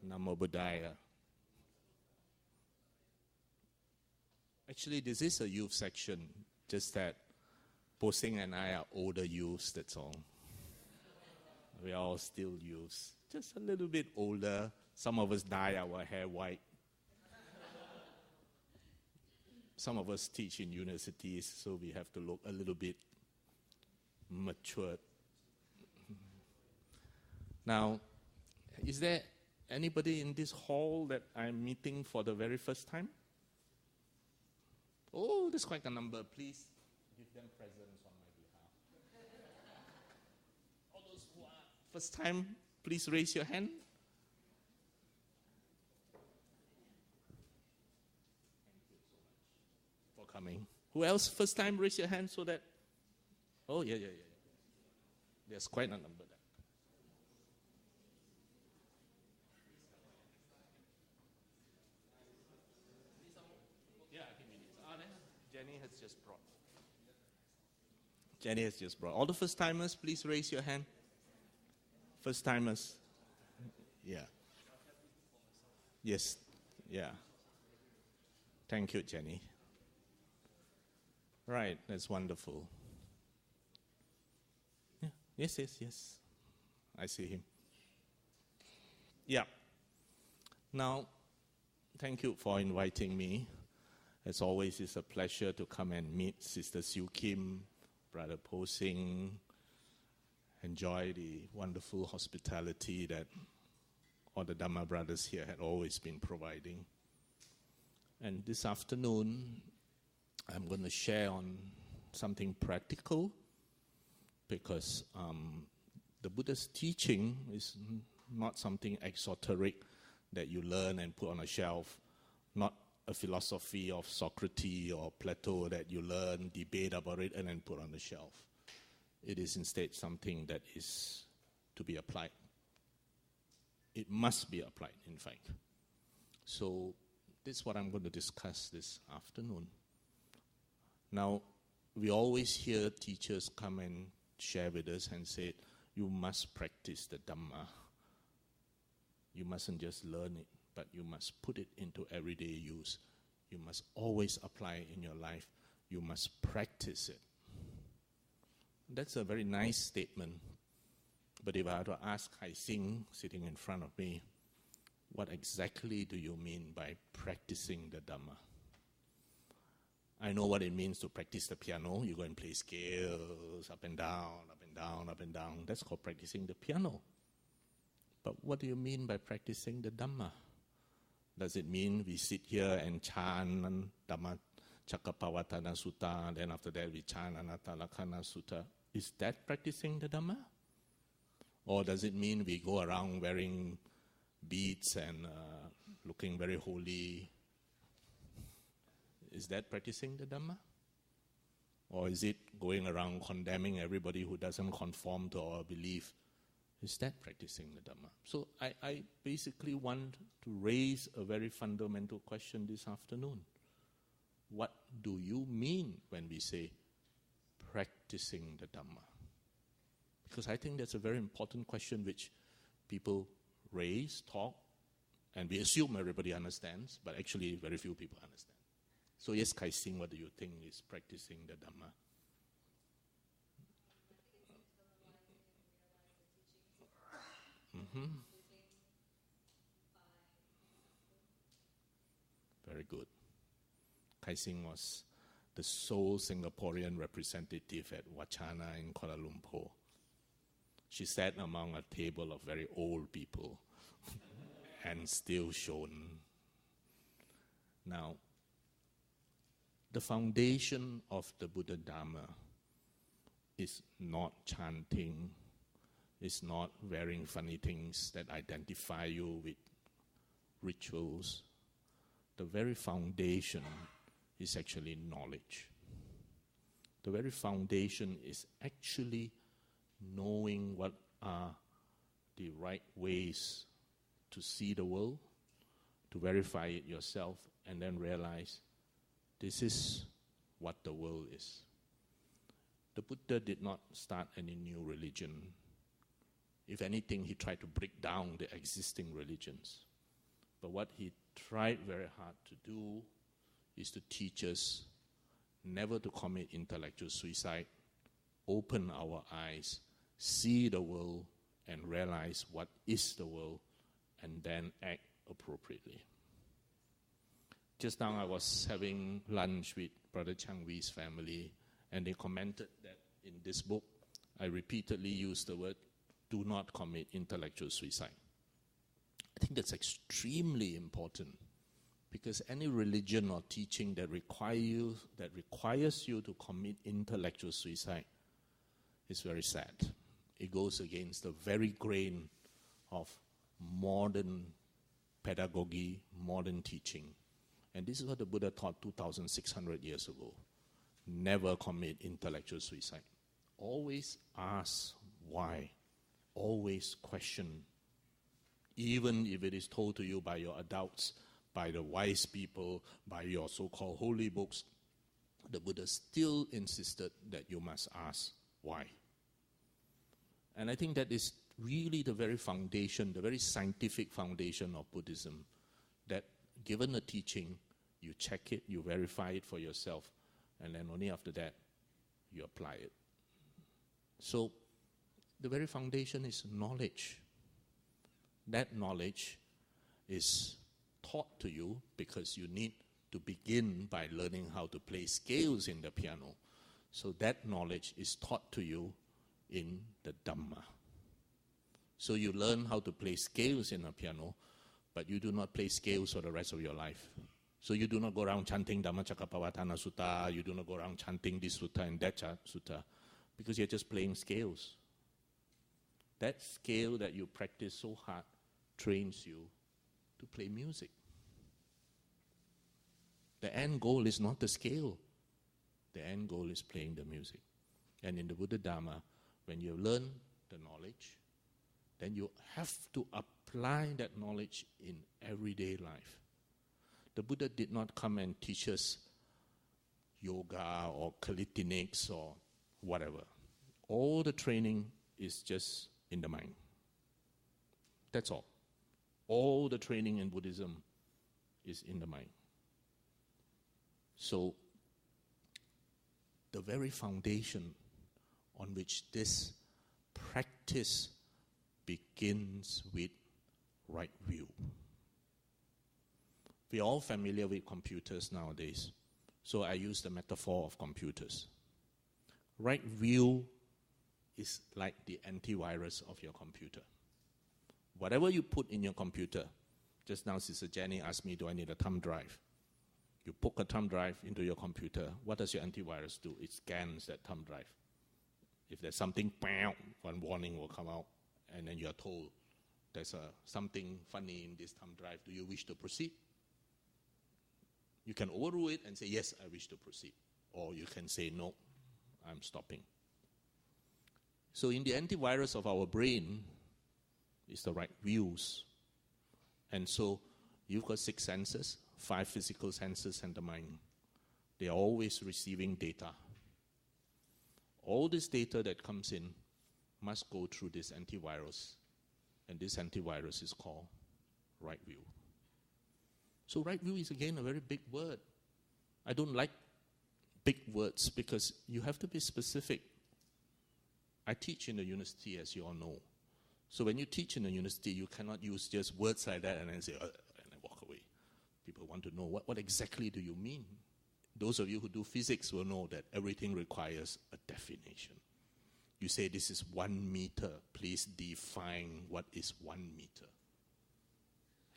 Namo Buddhaya. Actually, this is a youth section, just that Posing and I are older youths, that's all. We are all still youths, just a little bit older. Some of us dye our hair white. Some of us teach in universities, so we have to look a little bit matured. Now, is there anybody in this hall that I'm meeting for the very first time? Oh, there's quite a number. Please give them presents on my behalf. All those who are first time, please raise your hand. Thank you so much for coming. Who else first time? Raise your hand so that... Oh, yeah. There's quite a number there. Jenny has just brought. All the first timers, please raise your hand. First timers. Yeah. Yes. Yeah. Thank you, Jenny. Right, that's wonderful. Yeah. Yes. I see him. Yeah. Now, thank you for inviting me. As always, it's a pleasure to come and meet Sister Siu Kim, Brother Posing, enjoy the wonderful hospitality that all the Dhamma brothers here had always been providing. And this afternoon, I'm going to share on something practical, because the Buddha's teaching is not something exoteric that you learn and put on a shelf, not a philosophy of Socrates or Plato that you learn, debate about it, and then put on the shelf. It is instead something that is to be applied. It must be applied, in fact. So this is what I'm going to discuss this afternoon. Now, we always hear teachers come and share with us and say, you must practice the Dhamma. You mustn't just learn it, but you must put it into everyday use. You must always apply it in your life. You must practice it. That's a very nice statement. But if I were to ask Hai Sing, sitting in front of me, what exactly do you mean by practicing the Dhamma? I know what it means to practice the piano. You go and play scales, up and down, up and down, up and down. That's called practicing the piano. But what do you mean by practicing the Dhamma? Does it mean we sit here and chant Dhamma Cakkappavattana Sutta, then after that we chant Anatta Lakkhana Sutta? Is that practicing the Dhamma? Or does it mean we go around wearing beads and looking very holy? Is that practicing the Dhamma? Or is it going around condemning everybody who doesn't conform to our belief? Is that practicing the Dhamma? So I basically want to raise a very fundamental question this afternoon. What do you mean when we say practicing the Dhamma? Because I think that's a very important question which people raise, talk, and we assume everybody understands, but actually very few people understand. So yes, Kai Sing, what do you think is practicing the Dhamma? Mm-hmm. Very good. Kai Sing was the sole Singaporean representative at Wachana in Kuala Lumpur. She sat among a table of very old people and still shone. Now, the foundation of the Buddha Dhamma is not chanting, is not wearing funny things that identify you with rituals. The very foundation is actually knowledge. The very foundation is actually knowing what are the right ways to see the world, to verify it yourself, and then realize this is what the world is. The Buddha did not start any new religion. If anything, he tried to break down the existing religions. But what he tried very hard to do is to teach us never to commit intellectual suicide, open our eyes, see the world, and realize what is the world, and then act appropriately. Just now I was having lunch with Brother Chang Wee's family, and they commented that in this book, I repeatedly use the word, do not commit intellectual suicide. I think that's extremely important, because any religion or teaching that requires you to commit intellectual suicide is very sad. It goes against the very grain of modern pedagogy, modern teaching. And this is what the Buddha taught 2,600 years ago. Never commit intellectual suicide. Always ask why. Always question. Even if it is told to you by your adults, by the wise people, by your so-called holy books, the Buddha still insisted that you must ask why. And I think that is really the very foundation, the very scientific foundation of Buddhism, that given a teaching, you check it, you verify it for yourself, and then only after that, you apply it. So, the very foundation is knowledge. That knowledge is taught to you because you need to begin by learning how to play scales in the piano. So that knowledge is taught to you in the Dhamma. So you learn how to play scales in a piano, but you do not play scales for the rest of your life. So you do not go around chanting Dhammacakkappavattana Sutta, you do not go around chanting this sutta and that sutta, because you're just playing scales. That scale that you practice so hard trains you to play music. The end goal is not the scale. The end goal is playing the music. And in the Buddha Dhamma, when you learn the knowledge, then you have to apply that knowledge in everyday life. The Buddha did not come and teach us yoga or calisthenics or whatever. All the training is just in the mind. That's all. All the training in Buddhism is in the mind. So, the very foundation on which this practice begins with right view. We're all familiar with computers nowadays, so I use the metaphor of computers. Right view is like the antivirus of your computer. Whatever you put in your computer, just now Sister Jenny asked me, do I need a thumb drive? You poke a thumb drive into your computer, what does your antivirus do? It scans that thumb drive. If there's something, one warning will come out, and then you are told, there's something funny in this thumb drive, do you wish to proceed? You can overrule it and say, yes, I wish to proceed. Or you can say, no, I'm stopping. So in the antivirus of our brain is the right views. And so you've got 6 senses, 5 physical senses and the mind. They are always receiving data. All this data that comes in must go through this antivirus. And this antivirus is called right view. So right view is again a very big word. I don't like big words because you have to be specific. I teach in the university, as you all know. So when you teach in the university, you cannot use just words like that and then say, and then walk away. People want to know, what exactly do you mean? Those of you who do physics will know that everything requires a definition. You say this is 1 meter. Please define what is 1 meter.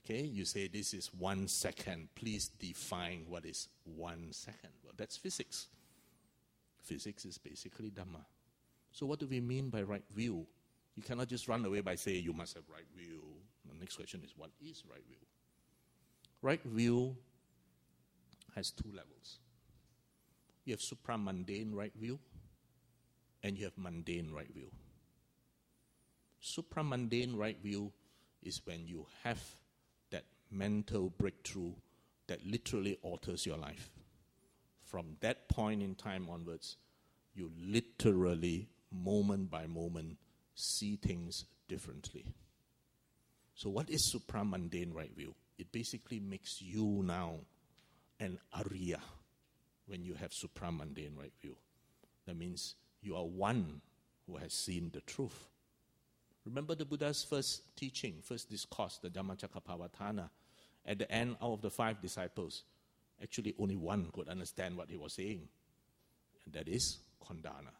Okay, you say this is 1 second. Please define what is 1 second. Well, that's physics. Physics is basically Dhamma. So what do we mean by right view? You cannot just run away by saying you must have right view. The next question is, what is right view? Right view has 2 levels. You have supramundane right view, and you have mundane right view. Supramundane right view is when you have that mental breakthrough that literally alters your life. From that point in time onwards, you literally, moment by moment, see things differently. So what is supramundane right view? it basically makes you now an Arya when you have supramundane right view. That means you are one who has seen the truth. Remember the Buddha's first teaching, first discourse, the Dhammacakkappavattana. At the end, out of the 5 disciples, actually only one could understand what he was saying. And that is Kondana.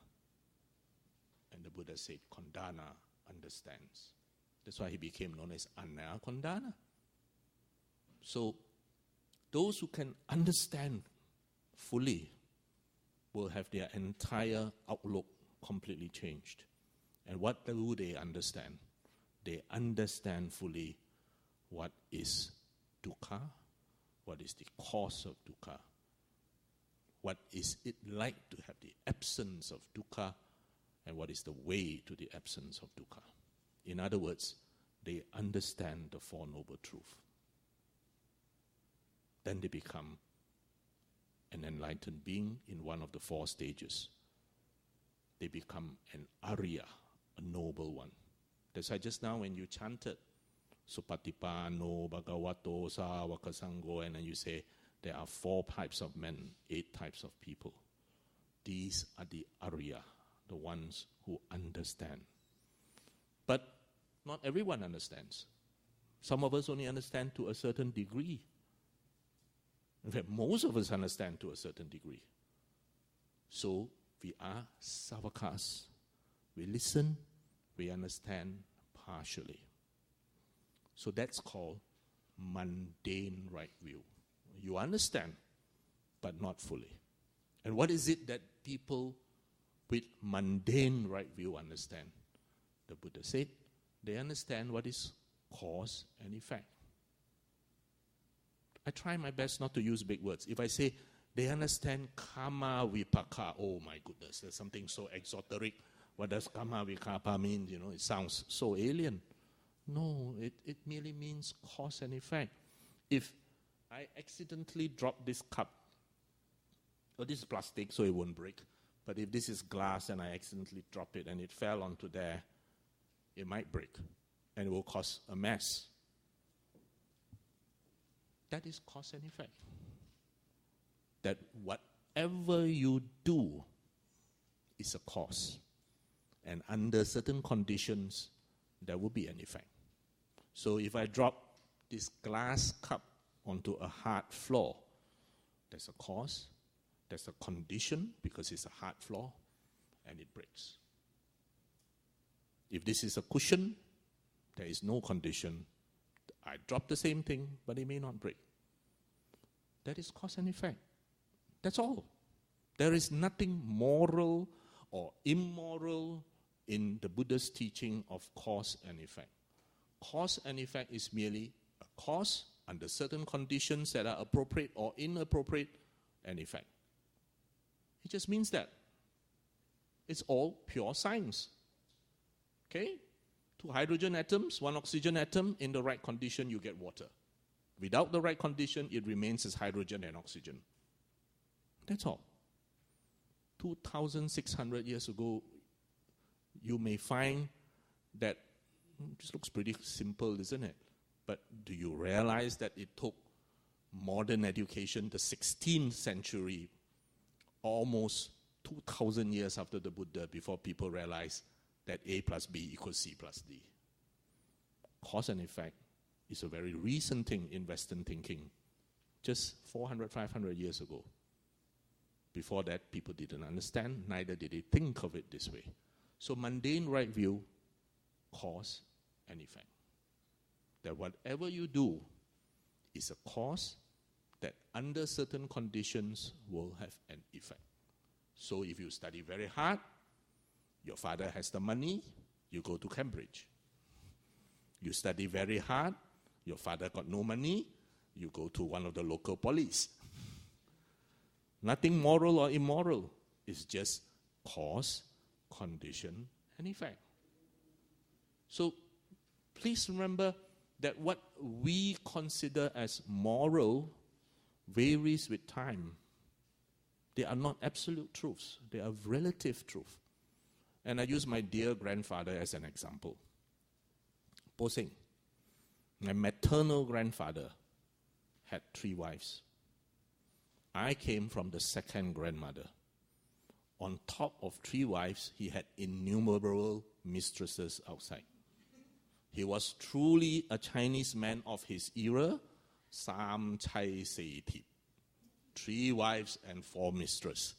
And the Buddha said, Kondana understands. That's why he became known as Anna Kondana. So, those who can understand fully will have their entire outlook completely changed. And what do they understand? They understand fully what is dukkha, what is the cause of dukkha, what is it like to have the absence of dukkha, and what is the way to the absence of dukkha. In other words, they understand the Four Noble Truths. Then they become an enlightened being in one of the 4 stages. They become an Arya, a noble one. That's why just now when you chanted Supatipano, Bhagavato, Sāvaka Sangho, and then you say there are 4 types of men, 8 types of people. These are the Arya, the ones who understand. But not everyone understands. Some of us only understand to a certain degree. In fact, most of us understand to a certain degree. So we are Savakas. We listen, we understand partially. So that's called mundane right view. You understand, but not fully. And what is it that people with mundane right view understand? The Buddha said they understand what is cause and effect. I try my best not to use big words. If I say they understand karma vipaka, oh my goodness, there's something so exoteric. What does karma vipaka mean? You know, it sounds so alien. No, it merely means cause and effect. If I accidentally drop this cup, this is plastic so it won't break, but if this is glass and I accidentally drop it and it fell onto there, it might break and it will cause a mess. That is cause and effect. That whatever you do is a cause. And under certain conditions, there will be an effect. So if I drop this glass cup onto a hard floor, there's a cause, there's a condition because it's a hard floor, and it breaks. If this is a cushion, there is no condition. I drop the same thing, but it may not break. That is cause and effect. That's all. There is nothing moral or immoral in the Buddha's teaching of cause and effect. Cause and effect is merely a cause under certain conditions that are appropriate or inappropriate, and effect. It just means that. It's all pure science. Okay? 2 hydrogen atoms, 1 oxygen atom, in the right condition you get water. Without the right condition, it remains as hydrogen and oxygen. That's all. 2,600 years ago, you may find that this looks pretty simple, isn't it? But do you realize that it took modern education, the 16th century, almost 2,000 years after the Buddha, before people realized that A plus B equals C plus D? Cause and effect is a very recent thing in Western thinking, just 400, 500 years ago. Before that, people didn't understand, neither did they think of it this way. So mundane right view, cause and effect. That whatever you do is a cause that under certain conditions will have an effect. So if you study very hard, your father has the money, you go to Cambridge. You study very hard, your father got no money, you go to one of the local polys. Nothing moral or immoral. It's just cause, condition, and effect. So please remember that what we consider as moral varies with time. They are not absolute truths. They are relative truth. And I use my dear grandfather as an example. Po Seng, my maternal grandfather, had 3 wives. I came from the second grandmother. On top of 3 wives, he had innumerable mistresses outside. He was truly a Chinese man of his era, 三妻四妾, 3 wives and 4 mistresses.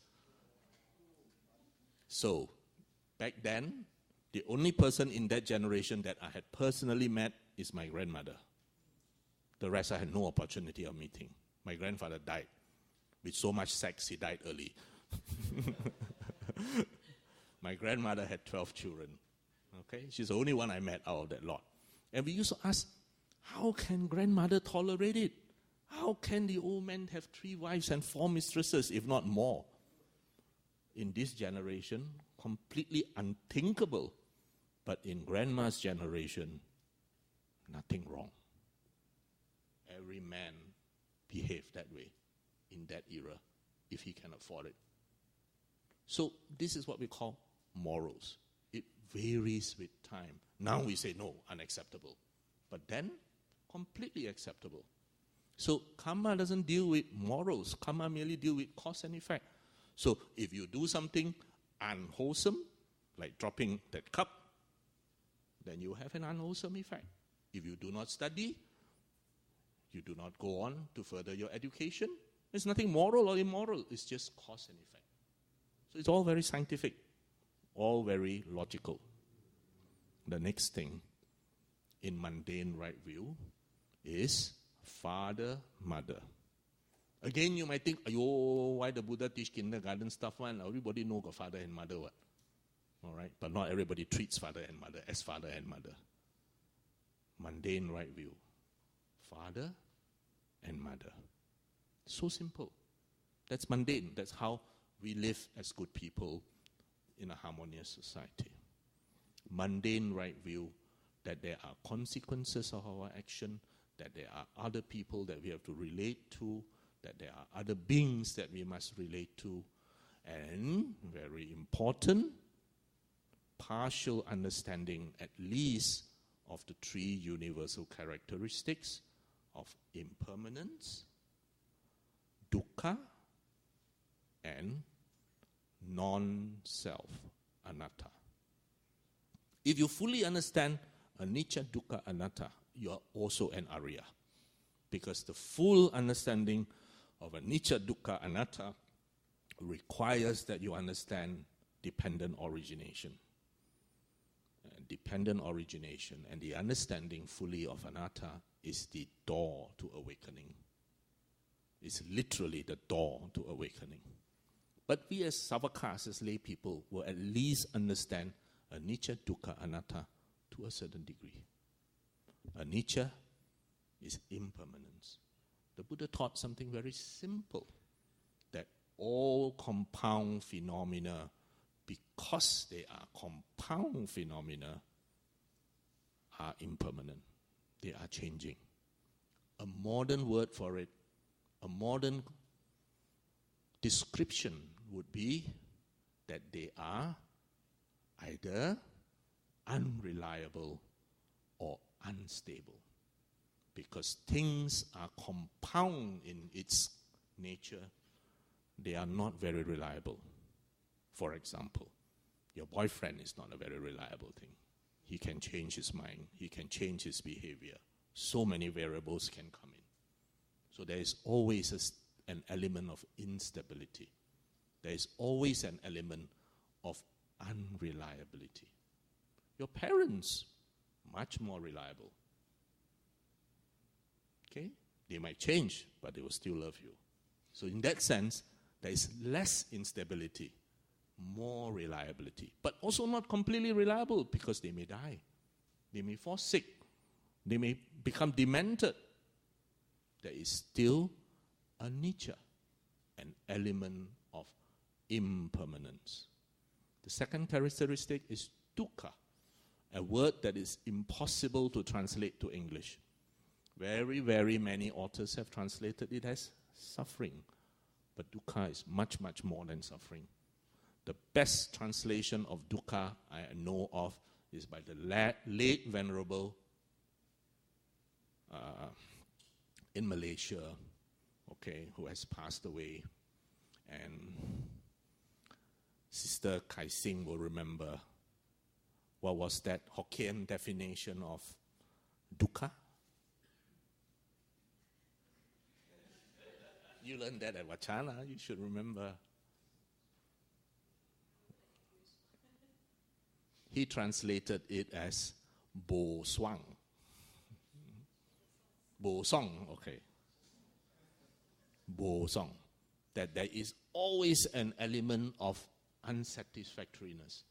So, back then, the only person in that generation that I had personally met is my grandmother. The rest I had no opportunity of meeting. My grandfather died. With so much sex, he died early. My grandmother had 12 children. Okay, she's the only one I met out of that lot. And we used to ask, how can grandmother tolerate it? How can the old man have 3 wives and 4 mistresses, if not more? In this generation, completely unthinkable. But in grandma's generation, nothing wrong. Every man behaved that way in that era, if he can afford it. So this is what we call morals. It varies with time. Now we say, no, unacceptable. But then, completely acceptable. So karma doesn't deal with morals. Karma merely deals with cause and effect. So if you do something unwholesome, like dropping that cup, then you have an unwholesome effect. If you do not study, you do not go on to further your education, there's nothing moral or immoral. It's just cause and effect. So it's all very scientific, all very logical. The next thing in mundane right view is father, mother. Again, you might think, ayo, why the Buddha teach kindergarten stuff? One, everybody know got father and mother. What? All right, but not everybody treats father and mother as father and mother. Mundane right view. Father and mother. So simple. That's mundane. That's how we live as good people in a harmonious society. Mundane right view that there are consequences of our action, that there are other people that we have to relate to, that there are other beings that we must relate to, and, very important, partial understanding at least of the 3 universal characteristics of impermanence, dukkha, and non-self, anatta. If you fully understand anicca, dukkha, anatta, you are also an Arya. Because the full understanding of anicca, dukkha, anatta requires that you understand dependent origination. Dependent origination and the understanding fully of anatta is the door to awakening. It's literally the door to awakening. But we as savakas, as lay people, will at least understand anicca, dukkha, anatta to a certain degree. Anicca is impermanence. The Buddha taught something very simple, that all compound phenomena, because they are compound phenomena, are impermanent. They are changing. A modern word for it, a modern description would be that they are either unreliable or unstable. Because things are compound in its nature, they are not very reliable. For example, your boyfriend is not a very reliable thing. He can change his mind. He can change his behavior. So many variables can come in. So there is always an element of instability. There is always an element of unreliability. Your parents, much more reliable. Okay? They might change, but they will still love you. So in that sense, there is less instability, more reliability. But also not completely reliable, because they may die. They may fall sick. They may become demented. There is still anicca, an element of impermanence. The second characteristic is dukkha, a word that is impossible to translate to English. Very, very many authors have translated it as suffering. But dukkha is much, much more than suffering. The best translation of dukkha I know of is by the late Venerable in Malaysia, okay, who has passed away. And Sister Kai Sing will remember what was that Hokkien definition of Dukkha? You learned that at Wachana, you should remember. He translated it as Bo Swang. Bo Song, okay. Bo Song. That there is always an element of unsatisfactoriness.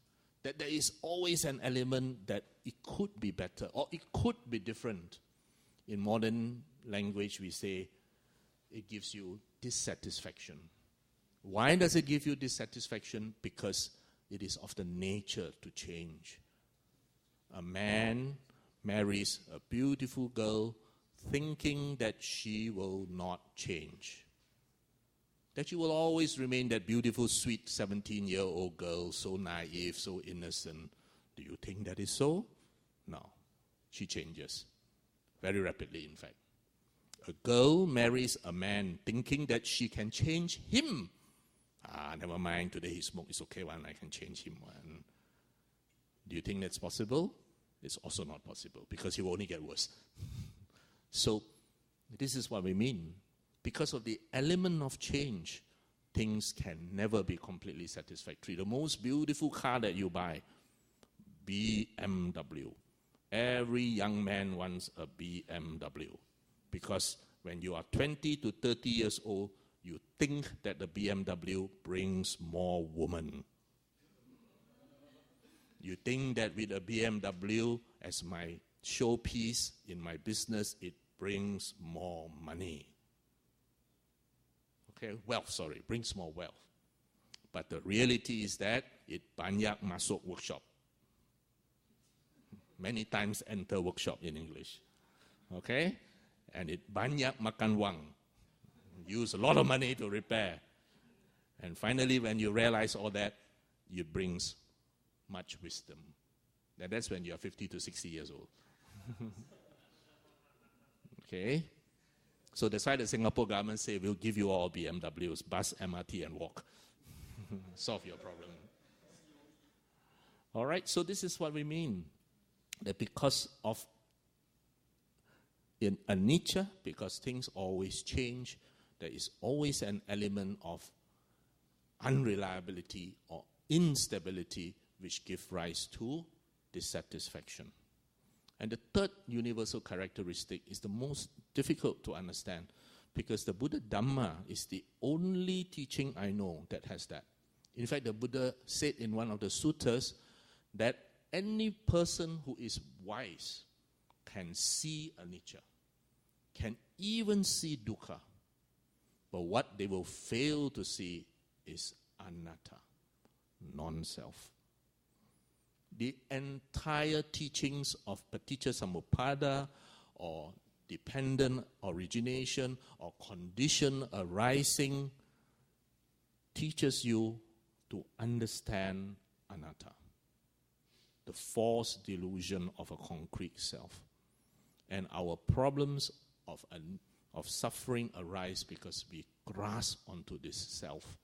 That there is always an element that it could be better or it could be different. In modern language, we say it gives you dissatisfaction. Why does it give you dissatisfaction? Because it is of the nature to change. A man marries a beautiful girl thinking that she will not change. That she will always remain that beautiful, sweet 17-year-old girl, so naive, so innocent. Do you think that is so? No. She changes. Very rapidly, in fact. A girl marries a man thinking that she can change him. Never mind, today he smoked, it's okay, I can change him. Do you think that's possible? It's also not possible, because he will only get worse. So, this is what we mean. Because of the element of change, things can never be completely satisfactory. The most beautiful car that you buy, BMW. Every young man wants a BMW. Because when you are 20 to 30 years old, you think that the BMW brings more women. You think that with a BMW as my showpiece in my business, it brings more money. Okay, brings more wealth. But the reality is that it banyak masuk workshop. Many times enter workshop in English. Okay? And it banyak makan wang. Use a lot of money to repair. And finally, when you realize all that, it brings much wisdom. And that's when you are 50 to 60 years old. Okay? So that's why the Singapore government say, we'll give you all BMWs, bus, MRT, and walk. Solve your problem. All right, so this is what we mean. That because of in anicca, because things always change, there is always an element of unreliability or instability which give rise to dissatisfaction. And the third universal characteristic is the most difficult to understand, because the Buddha Dhamma is the only teaching I know that has that. In fact, the Buddha said in one of the suttas that any person who is wise can see anicca, can even see dukkha, but what they will fail to see is anatta, non-self. The entire teachings of paticca samuppada or dependent origination or condition arising teaches you to understand anatta, the false delusion of a concrete self. And our problems of suffering arise because we grasp onto this self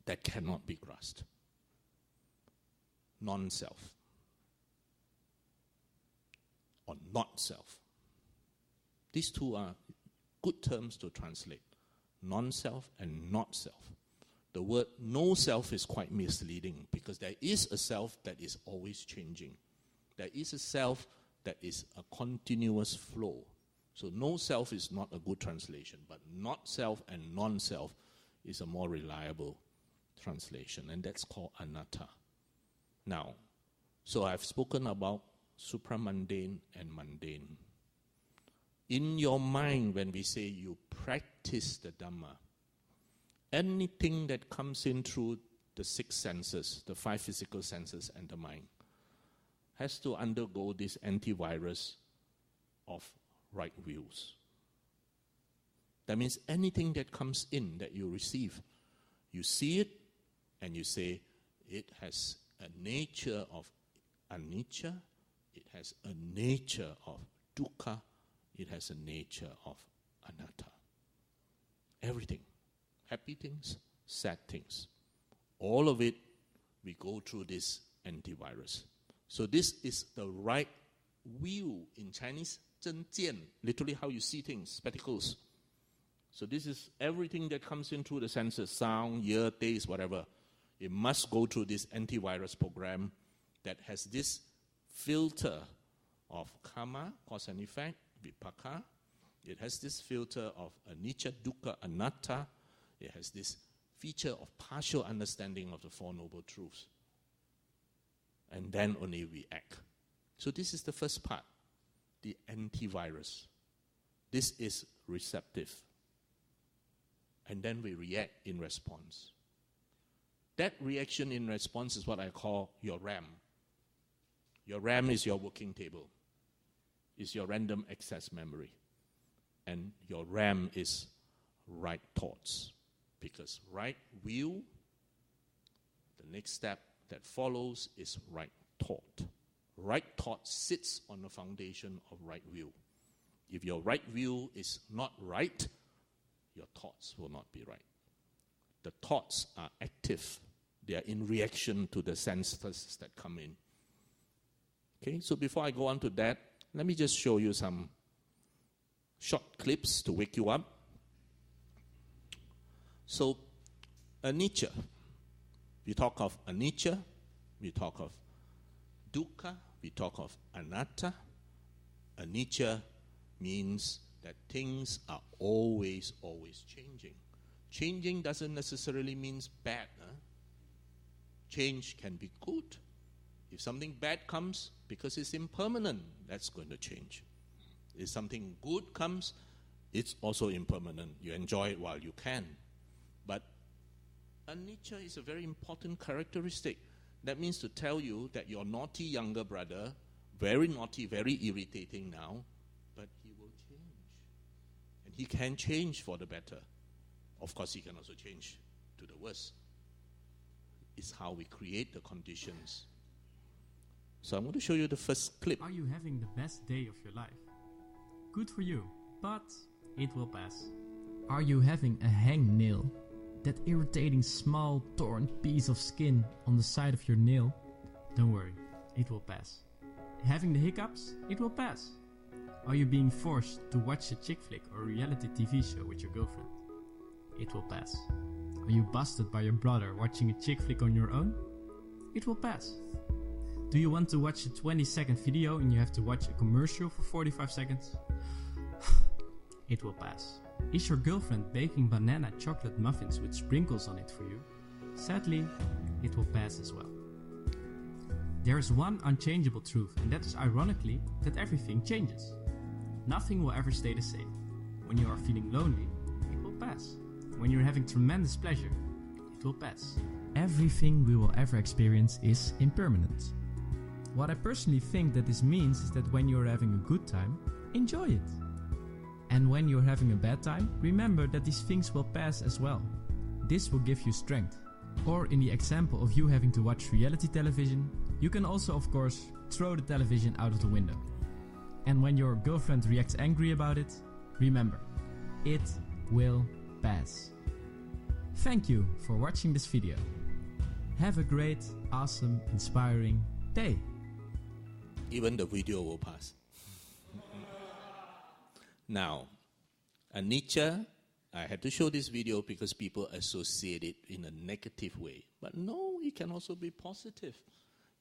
that cannot be grasped. Non-self or not self. These two are good terms to translate. Non-self and not self. The word no self is quite misleading because there is a self that is always changing. There is a self that is a continuous flow. So no self is not a good translation, but not self and non-self is a more reliable translation, and that's called anatta. Now, so I've spoken about supramundane and mundane. In your mind, when we say you practice the Dhamma, anything that comes in through the six senses, the five physical senses and the mind, has to undergo this antivirus of right views. That means anything that comes in, that you receive, you see it and you say, it has a nature of anicca, it has a nature of dukkha, it has a nature of anatta. Everything, happy things, sad things, all of it, we go through this antivirus. So this is the right view in Chinese, 真见, literally how you see things, spectacles. So this is everything that comes in through the senses, sound, ear, taste, whatever. It must go through this antivirus program that has this filter of karma, cause and effect, vipaka. It has this filter of anicca, dukkha, anatta. It has this feature of partial understanding of the Four Noble Truths. And then only we act. So this is the first part, the antivirus. This is receptive. And then we react in response. That reaction in response is what I call your RAM. Your RAM is your working table. It's your random access memory. And your RAM is right thoughts. Because right view, the next step that follows is right thought. Right thought sits on the foundation of right view. If your right view is not right, your thoughts will not be right. The thoughts are active. They are in reaction to the senses that come in. Okay, so before I go on to that, let me just show you some short clips to wake you up. So, anicca. We talk of anicca, we talk of dukkha, we talk of anatta. Anicca means that things are always changing. Changing doesn't necessarily mean bad. Change can be good. If something bad comes, because it's impermanent, that's going to change. If something good comes, it's also impermanent. You enjoy it while you can. But anicca is a very important characteristic. That means to tell you that your naughty younger brother, very naughty, very irritating now, but he will change. And he can change for the better. Of course, he can also change to the worse. It's how we create the conditions. So I'm going to show you the first clip. Are you having the best day of your life? Good for you, but it will pass. Are you having a hangnail? That irritating small torn piece of skin on the side of your nail? Don't worry, it will pass. Having the hiccups? It will pass. Are you being forced to watch a chick flick or a reality TV show with your girlfriend? It will pass. Are you busted by your brother watching a chick flick on your own? It will pass. Do you want to watch a 20-second video and you have to watch a commercial for 45 seconds? It will pass. Is your girlfriend baking banana chocolate muffins with sprinkles on it for you? Sadly, it will pass as well. There is one unchangeable truth, and that is ironically that everything changes. Nothing will ever stay the same. When you are feeling lonely, it will pass. When you're having tremendous pleasure, it will pass. Everything we will ever experience is impermanent. What I personally think that this means is that when you're having a good time, enjoy it. And when you're having a bad time, remember that these things will pass as well. This will give you strength. Or in the example of you having to watch reality television, you can also of course throw the television out of the window. And when your girlfriend reacts angry about it, remember, it will pass. Thank you for watching this video. Have a great, awesome, inspiring day. Even the video will pass. Now, anicca, I had to show this video because people associate it in a negative way. But no, it can also be positive.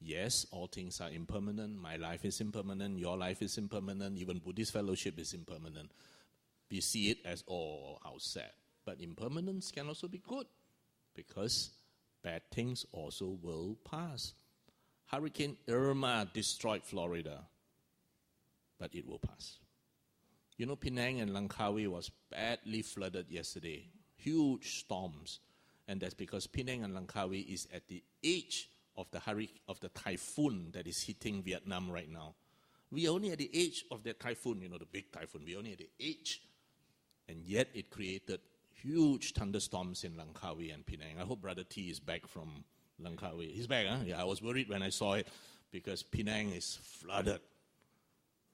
Yes, all things are impermanent. My life is impermanent. Your life is impermanent. Even Buddhist fellowship is impermanent. We see it as, oh, how sad. But impermanence can also be good because bad things also will pass. Hurricane Irma destroyed Florida, but it will pass. You know, Penang and Langkawi was badly flooded yesterday. Huge storms. And that's because Penang and Langkawi is at the edge of the typhoon that is hitting Vietnam right now. We are only at the edge of that typhoon, you know, the big typhoon. We are only at the edge. And yet it created huge thunderstorms in Langkawi and Penang. I hope Brother T is back from Langkawi. He's back, huh? Yeah, I was worried when I saw it because Penang is flooded.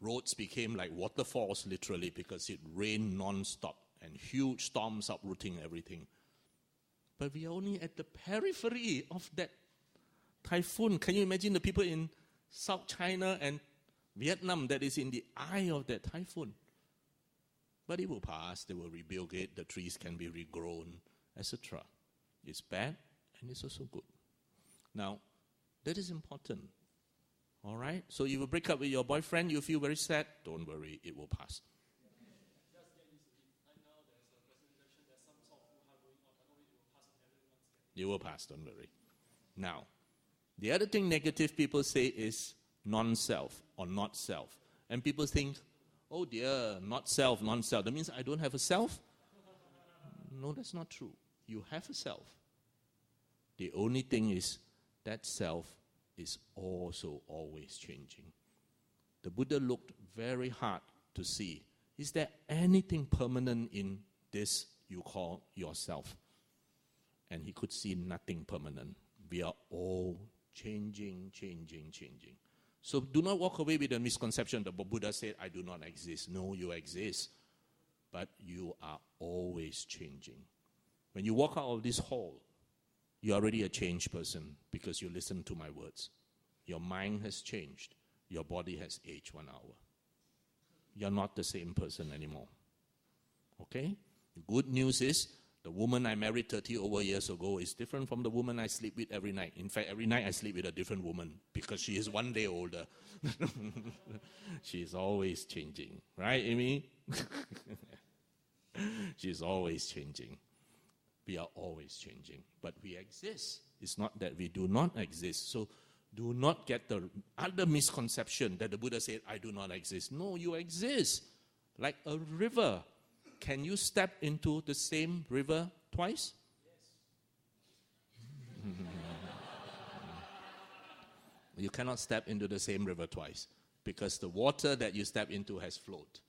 roads became like waterfalls literally because it rained non-stop and huge storms uprooting everything. But we are only at the periphery of that typhoon. Can you imagine the people in South China and Vietnam that is in the eye of that typhoon? But it will pass, they will rebuild it, the trees can be regrown, etc. It's bad and it's also good. Now, that is important. All right? So you will break up with your boyfriend, you feel very sad, don't worry, it will pass. It will pass, don't worry. Now, the other thing negative people say is non-self or not self. And people think, oh dear, not self, non-self. That means I don't have a self? No, that's not true. You have a self. The only thing is that self is also always changing. The Buddha looked very hard to see, is there anything permanent in this you call yourself? And he could see nothing permanent. We are all changing. So do not walk away with the misconception that Buddha said, I do not exist. No, you exist. But you are always changing. When you walk out of this hall, you're already a changed person because you listen to my words. Your mind has changed. Your body has aged 1 hour. You're not the same person anymore. Okay? The good news is, the woman I married 30 over years ago is different from the woman I sleep with every night. In fact, every night I sleep with a different woman because she is 1 day older. She is always changing. Right, Amy? She is always changing. We are always changing. But we exist. It's not that we do not exist. So do not get the other misconception that the Buddha said, I do not exist. No, you exist. Like a river. Can you step into the same river twice? Yes. You cannot step into the same river twice because the water that you step into has flowed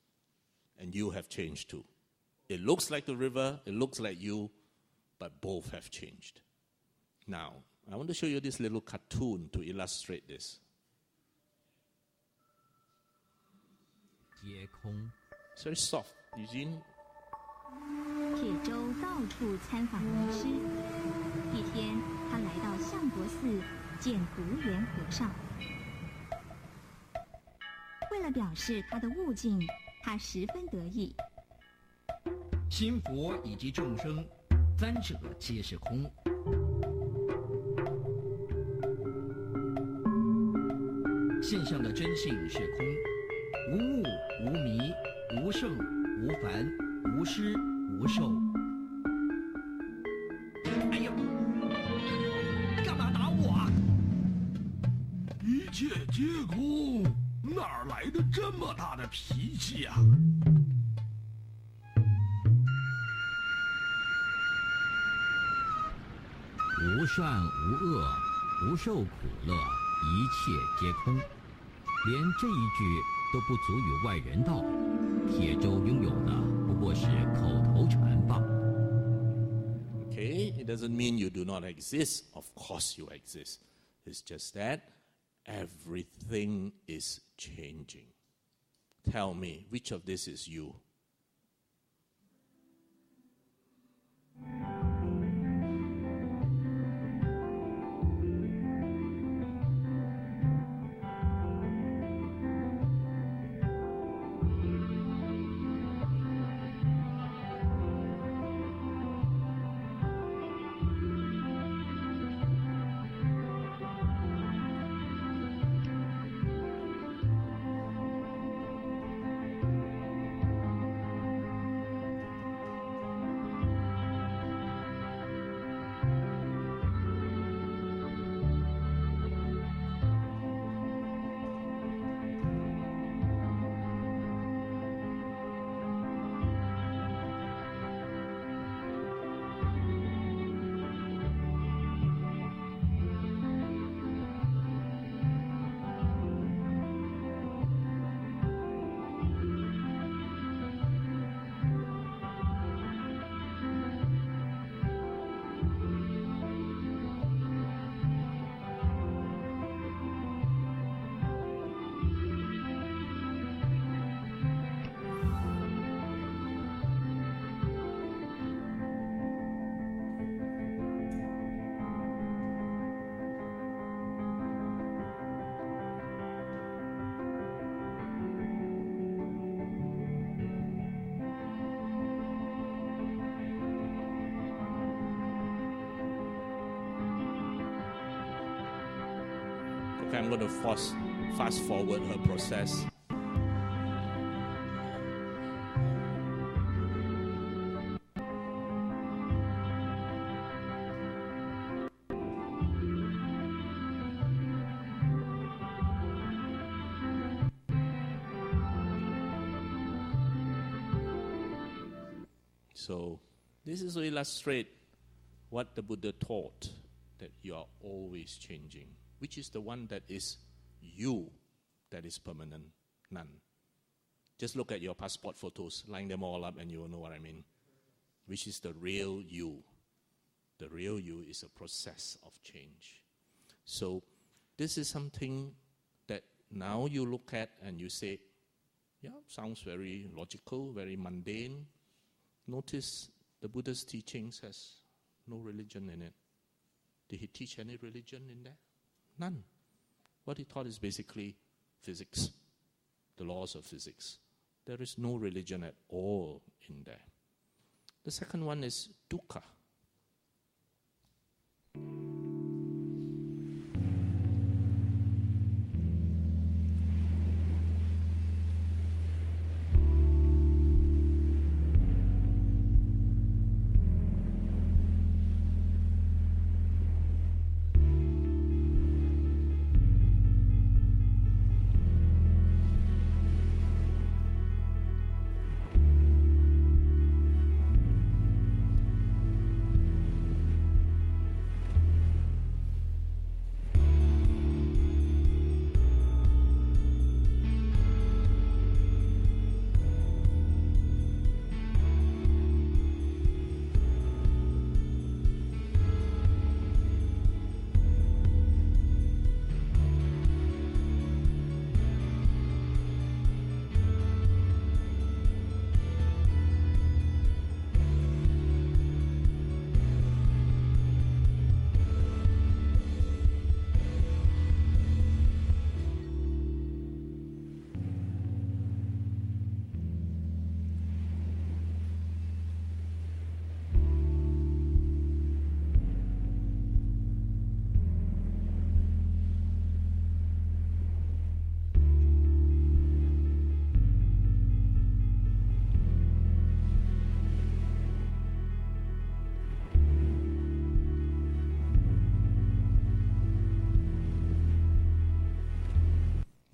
and you have changed too. It looks like the river, it looks like you, but both have changed. Now, I want to show you this little cartoon to illustrate this. It's very soft. Eugene? 铁舟到处参访名师。一天，他来到相国寺见独圆和尚。为了表示他的悟境，他十分得意。心佛以及众生，三者皆是空。现象的真性是空，无物、无迷、无胜、无烦、无失、无受。哎呦，干嘛打我啊？一切皆空，哪儿来的这么大的脾气啊？无善无恶，不受苦乐，一切皆空。连这一句都不足以外人道，铁舟拥有的不过是口头禅罢。Okay, it doesn't mean you do not exist. Of course you exist. It's just that everything is changing. Tell me, which of this is you? Okay, I'm going to fast forward her process. So this is to illustrate what the Buddha taught, that you are always changing. Which is the one that is you, that is permanent? None. Just look at your passport photos, line them all up and you will know what I mean. Which is the real you? The real you is a process of change. So this is something that now you look at and you say, yeah, sounds very logical, very mundane. Notice the Buddha's teachings has no religion in it. Did he teach any religion in there? None. What he taught is basically physics, the laws of physics. There is no religion at all in there. The second one is dukkha.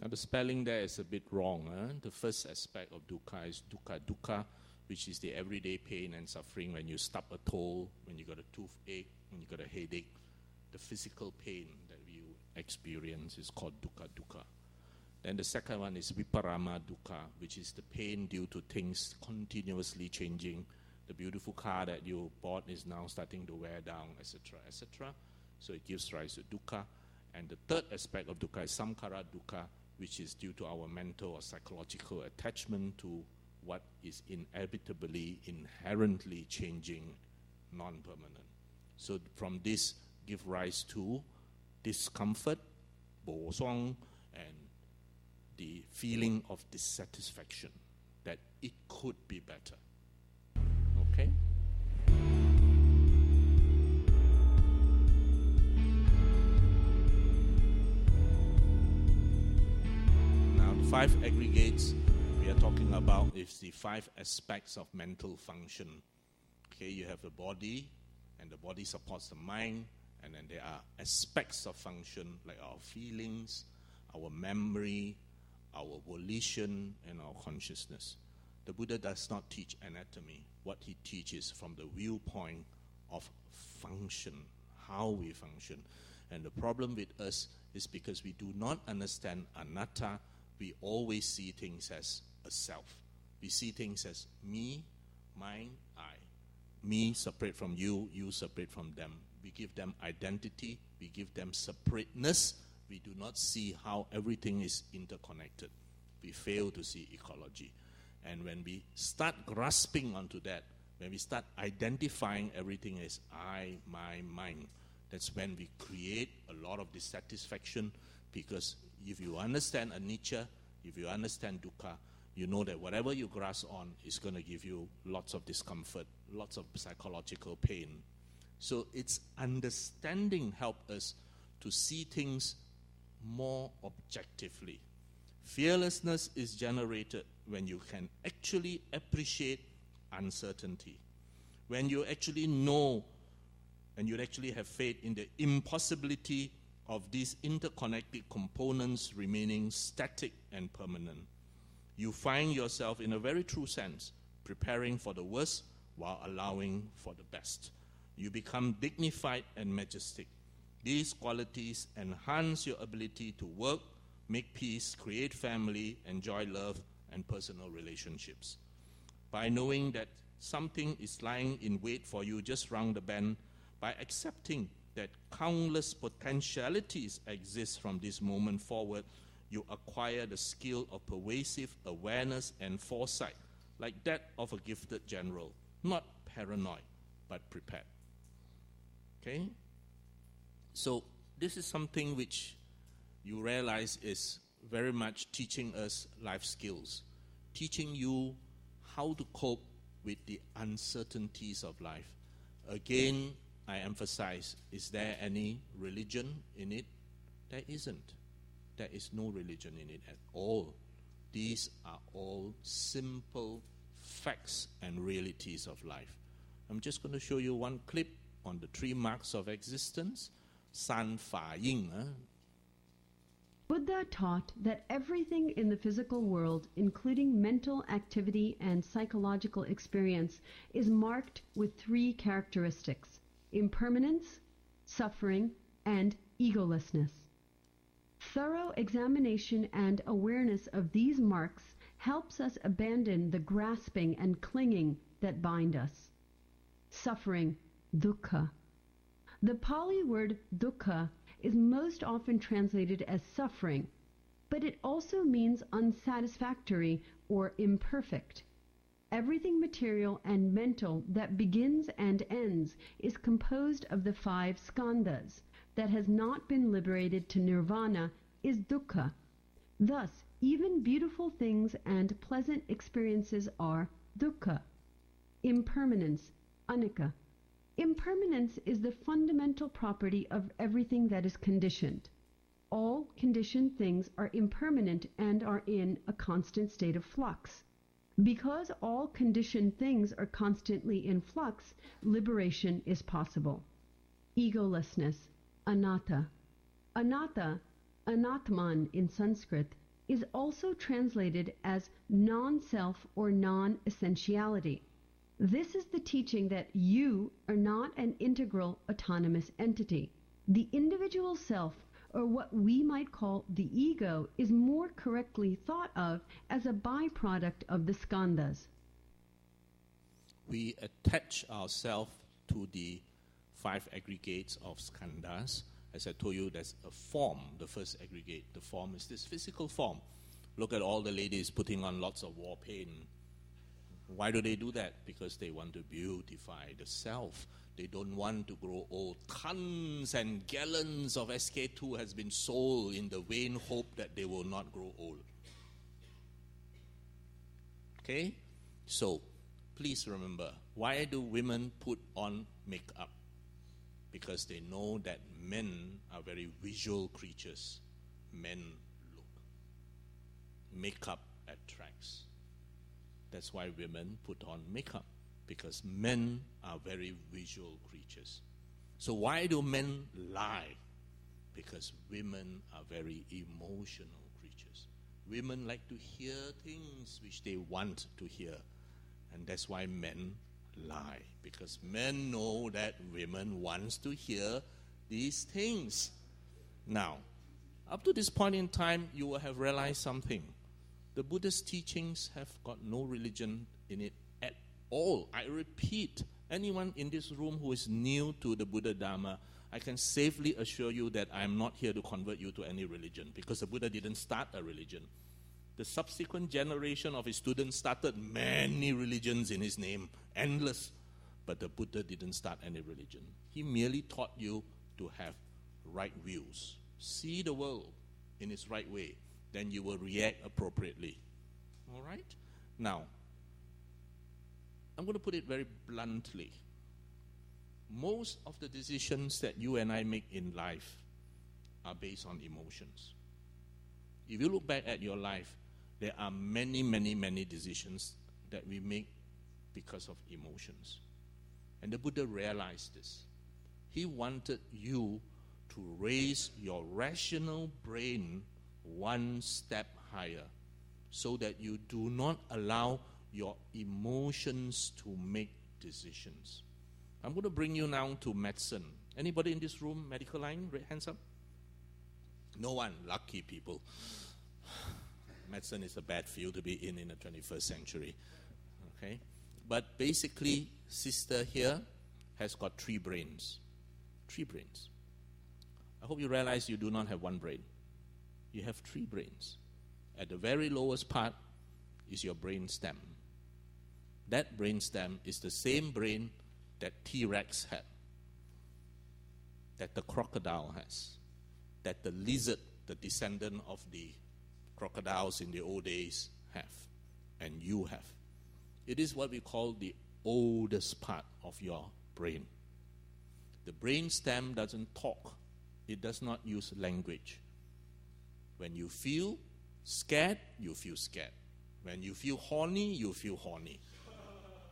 The spelling there is a bit wrong. The first aspect of dukkha is dukkha, which is the everyday pain and suffering when you stub a toe, when you got a toothache, when you got a headache. The physical pain that you experience is called dukkha. Then the second one is viparama dukkha, which is the pain due to things continuously changing. The beautiful car that you bought is now starting to wear down, etc., etc. So it gives rise to dukkha. And the third aspect of dukkha is samkhara dukkha, which is due to our mental or psychological attachment to what is inevitably, inherently changing, non-permanent. So from this give rise to discomfort, bosong, and the feeling of dissatisfaction, that it could be better. Okay? Five aggregates we are talking about is the five aspects of mental function. Okay, you have the body, and the body supports the mind, and then there are aspects of function like our feelings, our memory, our volition, and our consciousness. The Buddha does not teach anatomy. What he teaches from the viewpoint of function, how we function. And the problem with us is because we do not understand anatta. We always see things as a self. We see things as me, mine, I. Me separate from you, you separate from them. We give them identity, we give them separateness. We do not see how everything is interconnected. We fail to see ecology. And when we start grasping onto that, when we start identifying everything as I, my, mine, that's when we create a lot of dissatisfaction. Because if you understand anicca, if you understand dukkha, you know that whatever you grasp on is going to give you lots of discomfort, lots of psychological pain. So it's understanding help us to see things more objectively. Fearlessness is generated when you can actually appreciate uncertainty, when you actually know and you actually have faith in the impossibility of these interconnected components remaining static and permanent. You find yourself, in a very true sense, preparing for the worst while allowing for the best. You become dignified and majestic. These qualities enhance your ability to work, make peace, create family, enjoy love, and personal relationships. By knowing that something is lying in wait for you just round the bend, by accepting that countless potentialities exist from this moment forward, you acquire the skill of pervasive awareness and foresight, like that of a gifted general, not paranoid, but prepared. Okay? So this is something which you realize is very much teaching us life skills, teaching you how to cope with the uncertainties of life. Again, I emphasize, is there any religion in it? There isn't. There is no religion in it at all. These are all simple facts and realities of life. I'm just going to show you one clip on the 3 marks of existence. San Fa Ying. Buddha taught that everything in the physical world, including mental activity and psychological experience, is marked with 3 characteristics: impermanence, suffering, and egolessness. Thorough examination and awareness of these marks helps us abandon the grasping and clinging that bind us. Suffering, dukkha. The Pali word dukkha is most often translated as suffering, but it also means unsatisfactory or imperfect. Everything material and mental that begins and ends is composed of the 5 skandhas that has not been liberated to nirvana is dukkha. Thus, even beautiful things and pleasant experiences are dukkha. Impermanence, anicca. Impermanence is the fundamental property of everything that is conditioned. All conditioned things are impermanent and are in a constant state of flux. Because all conditioned things are constantly in flux, liberation is possible. Egolessness, anatta. Anatta, anatman in Sanskrit, is also translated as non-self or non-essentiality. This is the teaching that you are not an integral autonomous entity. The individual self, or what we might call the ego, is more correctly thought of as a byproduct of the skandhas. We attach ourselves to the 5 aggregates of skandhas. As I told you, there's a form, the first aggregate. The form is this physical form. Look at all the ladies putting on lots of war paint. Why do they do that? Because they want to beautify the self. They don't want to grow old. Tons and gallons of SK2 has been sold in the vain hope that they will not grow old. Okay? So, please remember, why do women put on makeup? Because they know that men are very visual creatures. Men look. Makeup attracts. That's why women put on makeup, because men are very visual creatures. So why do men lie? Because women are very emotional creatures. Women like to hear things which they want to hear. And that's why men lie, because men know that women wants to hear these things. Now, up to this point in time, you will have realized something. The Buddhist teachings have got no religion in it at all. I repeat, anyone in this room who is new to the Buddha Dharma, I can safely assure you that I am not here to convert you to any religion, because the Buddha didn't start a religion. The subsequent generation of his students started many religions in his name, endless. But the Buddha didn't start any religion. He merely taught you to have right views. See the world in its right way. Then you will react appropriately. All right? Now, I'm going to put it very bluntly. Most of the decisions that you and I make in life are based on emotions. If you look back at your life, there are many, many, many decisions that we make because of emotions. And the Buddha realized this. He wanted you to raise your rational brain one step higher so that you do not allow your emotions to make decisions. I'm going to bring you now to medicine. Anybody in this room, medical line, hands up? No one. Lucky people. Medicine is a bad field to be in the 21st century. Okay? But basically, sister here has got 3 brains. 3 brains. I hope you realize you do not have 1 brain. You have 3 brains. At the very lowest part is your brain stem. That brain stem is the same brain that T-Rex had, that the crocodile has, that the lizard, the descendant of the crocodiles in the old days, have, and you have. It is what we call the oldest part of your brain. The brain stem doesn't talk. It does not use language. When you feel scared, you feel scared. When you feel horny, you feel horny.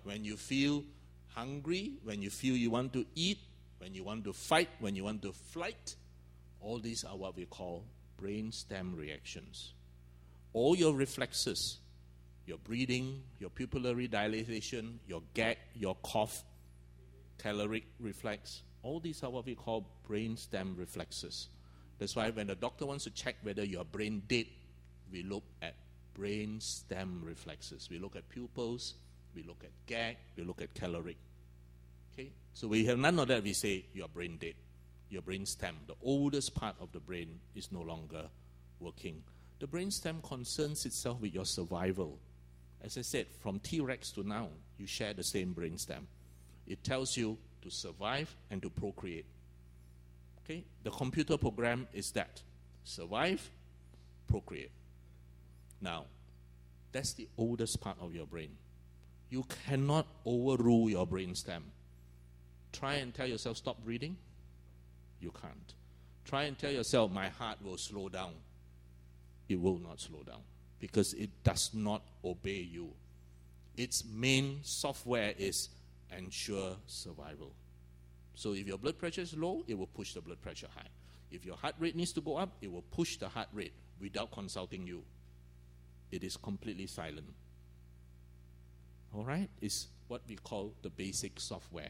When you feel hungry, when you feel you want to eat, when you want to fight, when you want to flight, all these are what we call brain stem reactions. All your reflexes, your breathing, your pupillary dilation, your gag, your cough, caloric reflex, all these are what we call brain stem reflexes. That's why when the doctor wants to check whether you are brain dead, we look at brain stem reflexes. We look at pupils, we look at gag, we look at caloric. Okay? So we have none of that. We say you are brain dead. Your brain stem, the oldest part of the brain, is no longer working. The brain stem concerns itself with your survival. As I said, from T-Rex to now, you share the same brain stem. It tells you to survive and to procreate. Okay? The computer program is that. Survive, procreate. Now, that's the oldest part of your brain. You cannot overrule your brain stem. Try and tell yourself, stop breathing. You can't. Try and tell yourself, my heart will slow down. It will not slow down because it does not obey you. Its main software is ensure survival. So if your blood pressure is low, it will push the blood pressure high. If your heart rate needs to go up, it will push the heart rate without consulting you. It is completely silent. All right? It's what we call the basic software,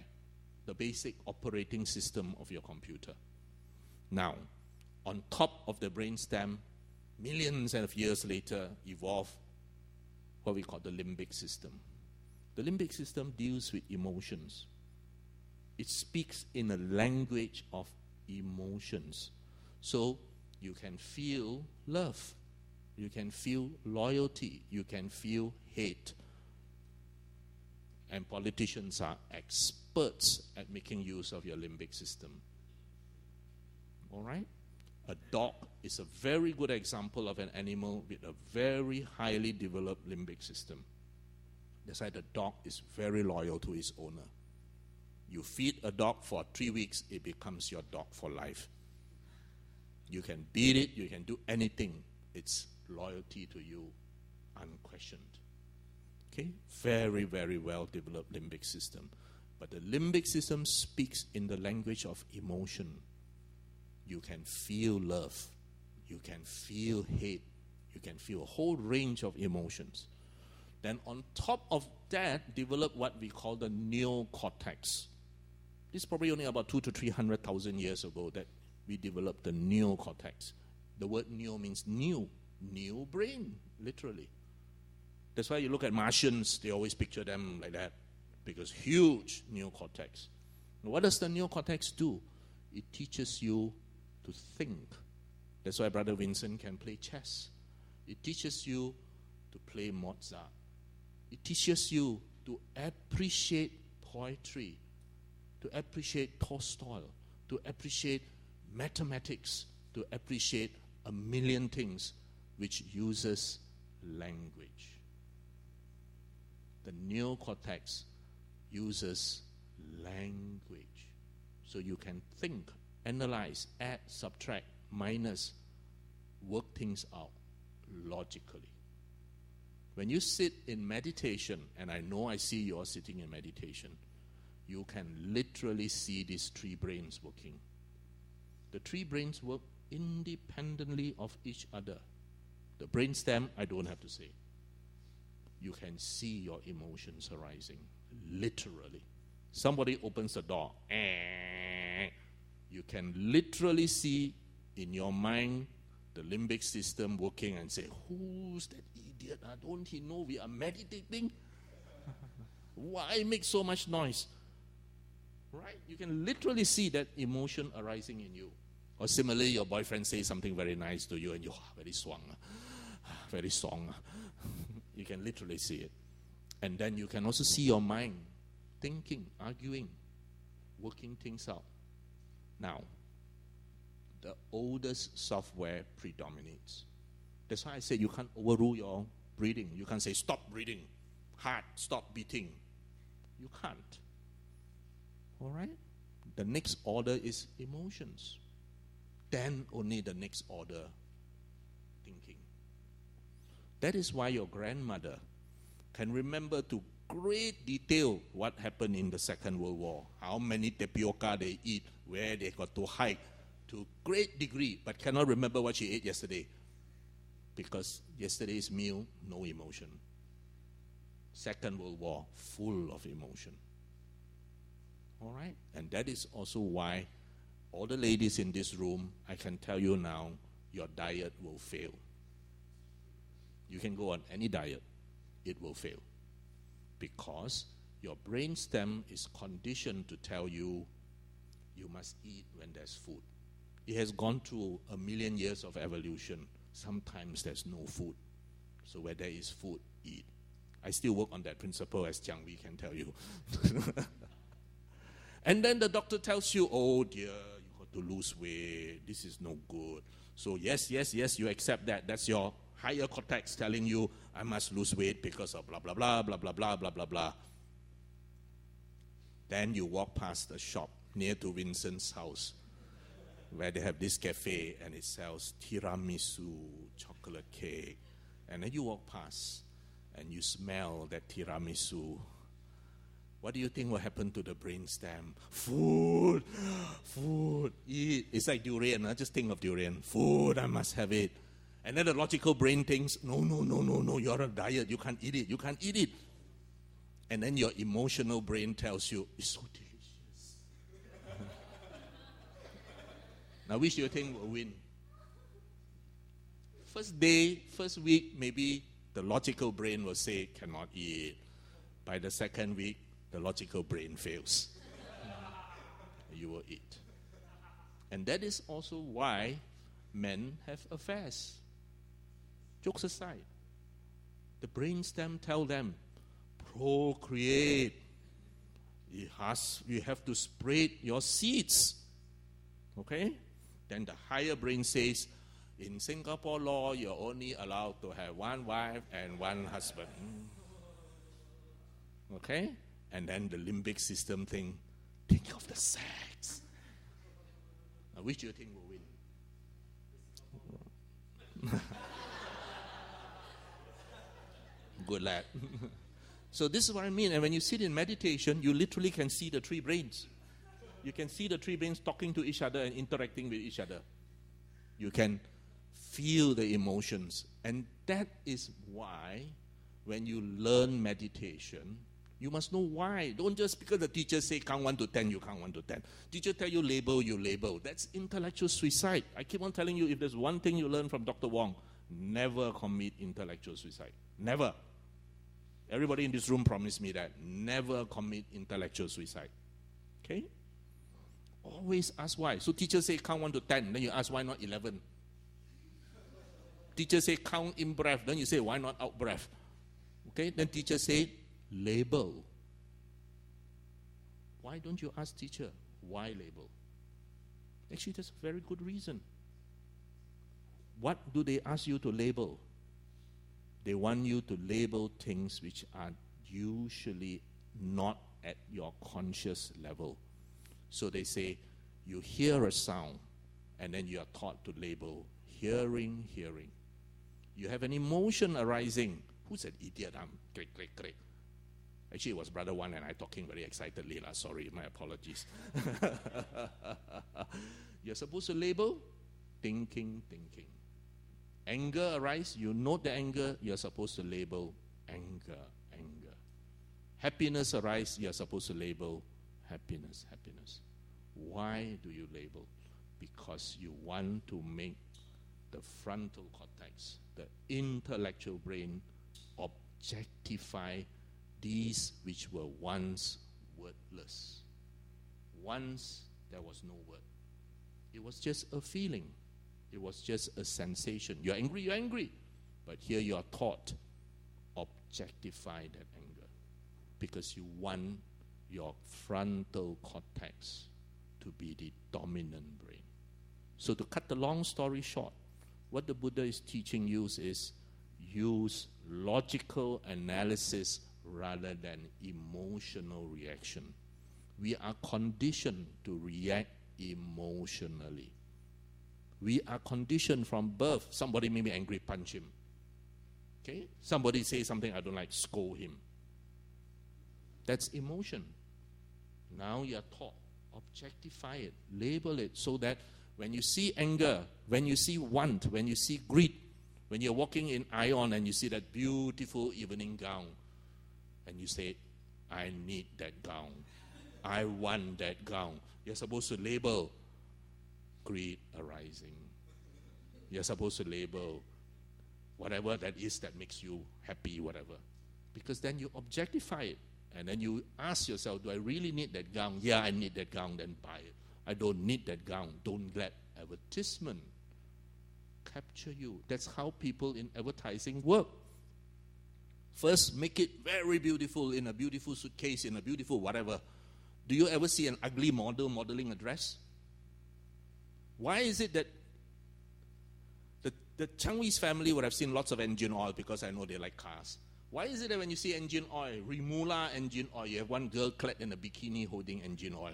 the basic operating system of your computer. Now, on top of the brainstem, millions of years later, evolved what we call the limbic system. The limbic system deals with emotions. It speaks in a language of emotions. So you can feel love. You can feel loyalty. You can feel hate. And politicians are experts at making use of your limbic system. All right? A dog is a very good example of an animal with a very highly developed limbic system. That's why the dog is very loyal to its owner. You feed a dog for 3 weeks, it becomes your dog for life. You can beat it, you can do anything. It's loyalty to you, unquestioned. Okay? Very, very well developed limbic system. But the limbic system speaks in the language of emotion. You can feel love. You can feel hate. You can feel a whole range of emotions. Then on top of that, develop what we call the neocortex. This is probably only about 200,000 to 300,000 years ago that we developed the neocortex. The word neo means new brain, literally. That's why you look at Martians, they always picture them like that, because huge neocortex. What does the neocortex do? It teaches you to think. That's why Brother Vincent can play chess. It teaches you to play Mozart. It teaches you to appreciate poetry, to appreciate Tolstoy, to appreciate mathematics, to appreciate a million things which uses language. The neocortex uses language. So you can think, analyze, add, subtract, minus work things out logically. When you sit in meditation, and I know I see you all sitting in meditation, you can literally see these three brains working. The three brains work independently of each other. The brainstem, I don't have to say. You can see your emotions arising, literally. Somebody opens the door, you can literally see in your mind the limbic system working and say, who's that idiot? Don't he know we are meditating? Why make so much noise? Right? You can literally see that emotion arising in you. Or similarly, your boyfriend says something very nice to you and you, very swang, very song. You can literally see it. And then you can also see your mind thinking, arguing, working things out. Now, the oldest software predominates. That's why I say you can't overrule your breathing. You can't say, stop breathing, heart, stop beating. You can't. All right? The next order is emotions. Then only the next order, thinking. That is why your grandmother can remember to great detail what happened in the Second World War, how many tapioca they eat, where they got to hike, to great degree, but cannot remember what she ate yesterday. Because yesterday's meal, no emotion. Second World War, full of emotion. All right? And that is also why all the ladies in this room, I can tell you now, your diet will fail. You can go on any diet, it will fail. Because your brainstem is conditioned to tell you, you must eat when there's food. It has gone through 1,000,000 years of evolution. Sometimes there's no food. So where there is food, eat. I still work on that principle, as Jiang Wei can tell you. And then the doctor tells you, oh dear, you got to lose weight. This is no good. So yes, you accept that. That's your higher cortex telling you, I must lose weight because of blah, blah, blah, blah, blah, blah, blah, blah, blah. Then you walk past a shop near to Vincent's house where they have this cafe and it sells tiramisu, chocolate cake. And then you walk past and you smell that tiramisu. What do you think will happen to the brainstem? Food, eat. It's like durian. Just think of durian. Food, I must have it. And then the logical brain thinks, no, you're on a diet. You can't eat it. And then your emotional brain tells you, it's so delicious. Now, which do you think will win? First day, first week, maybe the logical brain will say, cannot eat. By the second week, the logical brain fails. You will eat. And that is also why men have affairs. Jokes aside, the brainstem tell them, procreate. You have to spread your seeds. Okay? Then the higher brain says, in Singapore law, you're only allowed to have one wife and one husband. Okay? And then the limbic system think of the sex. Now, which do you think will win? Good lad. So this is what I mean. And when you sit in meditation, you literally can see the three brains. You can see the three brains talking to each other and interacting with each other. You can feel the emotions. And that is why when you learn meditation, you must know why. Don't just because the teacher say count 1 to 10, you count 1 to 10. Teacher tell you label, you label. That's intellectual suicide. I keep on telling you, if there's one thing you learn from Dr. Wong, never commit intellectual suicide. Never. Everybody in this room promised me that. Never commit intellectual suicide. Okay? Always ask why. So teacher say count 1 to 10, then you ask why not 11. Teacher say count in breath, then you say why not out breath. Okay? Then teacher say label. Why don't you ask teacher why label? Actually, that's a very good reason. What do they ask you to label? They want you to label things which are usually not at your conscious level. So they say, you hear a sound And then you are taught to label hearing. You have an emotion arising. Who's an idiot? Click. Actually, it was Brother One and I talking very excitedly. Sorry, my apologies. You're supposed to label thinking. Anger arises, you note the anger, you're supposed to label anger. Happiness arises, you're supposed to label happiness. Why do you label? Because you want to make the frontal cortex, the intellectual brain, objectify these which were once wordless. Once there was no word. It was just a feeling. It was just a sensation. You're angry. But here you are taught, objectify that anger. Because you want your frontal cortex to be the dominant brain. So to cut the long story short, what the Buddha is teaching you is use logical analysis rather than emotional reaction. We are conditioned to react emotionally. We are conditioned from birth. Somebody made me angry, punch him. Okay? Somebody say something I don't like, scold him. That's emotion. Now you are taught, objectify it, label it, so that when you see anger, when you see want, when you see greed, when you're walking in Ion and you see that beautiful evening gown, and you say, I need that gown. I want that gown. You're supposed to label greed arising. You're supposed to label whatever that is that makes you happy, whatever. Because then you objectify it. And then you ask yourself, do I really need that gown? Yeah, I need that gown, then buy it. I don't need that gown. Don't let advertisement capture you. That's how people in advertising work. First, make it very beautiful in a beautiful suitcase, in a beautiful whatever. Do you ever see an ugly model modeling a dress? Why is it that the Changi's family would have seen lots of engine oil because I know they like cars? Why is it that when you see engine oil, Remula engine oil, you have one girl clad in a bikini holding engine oil?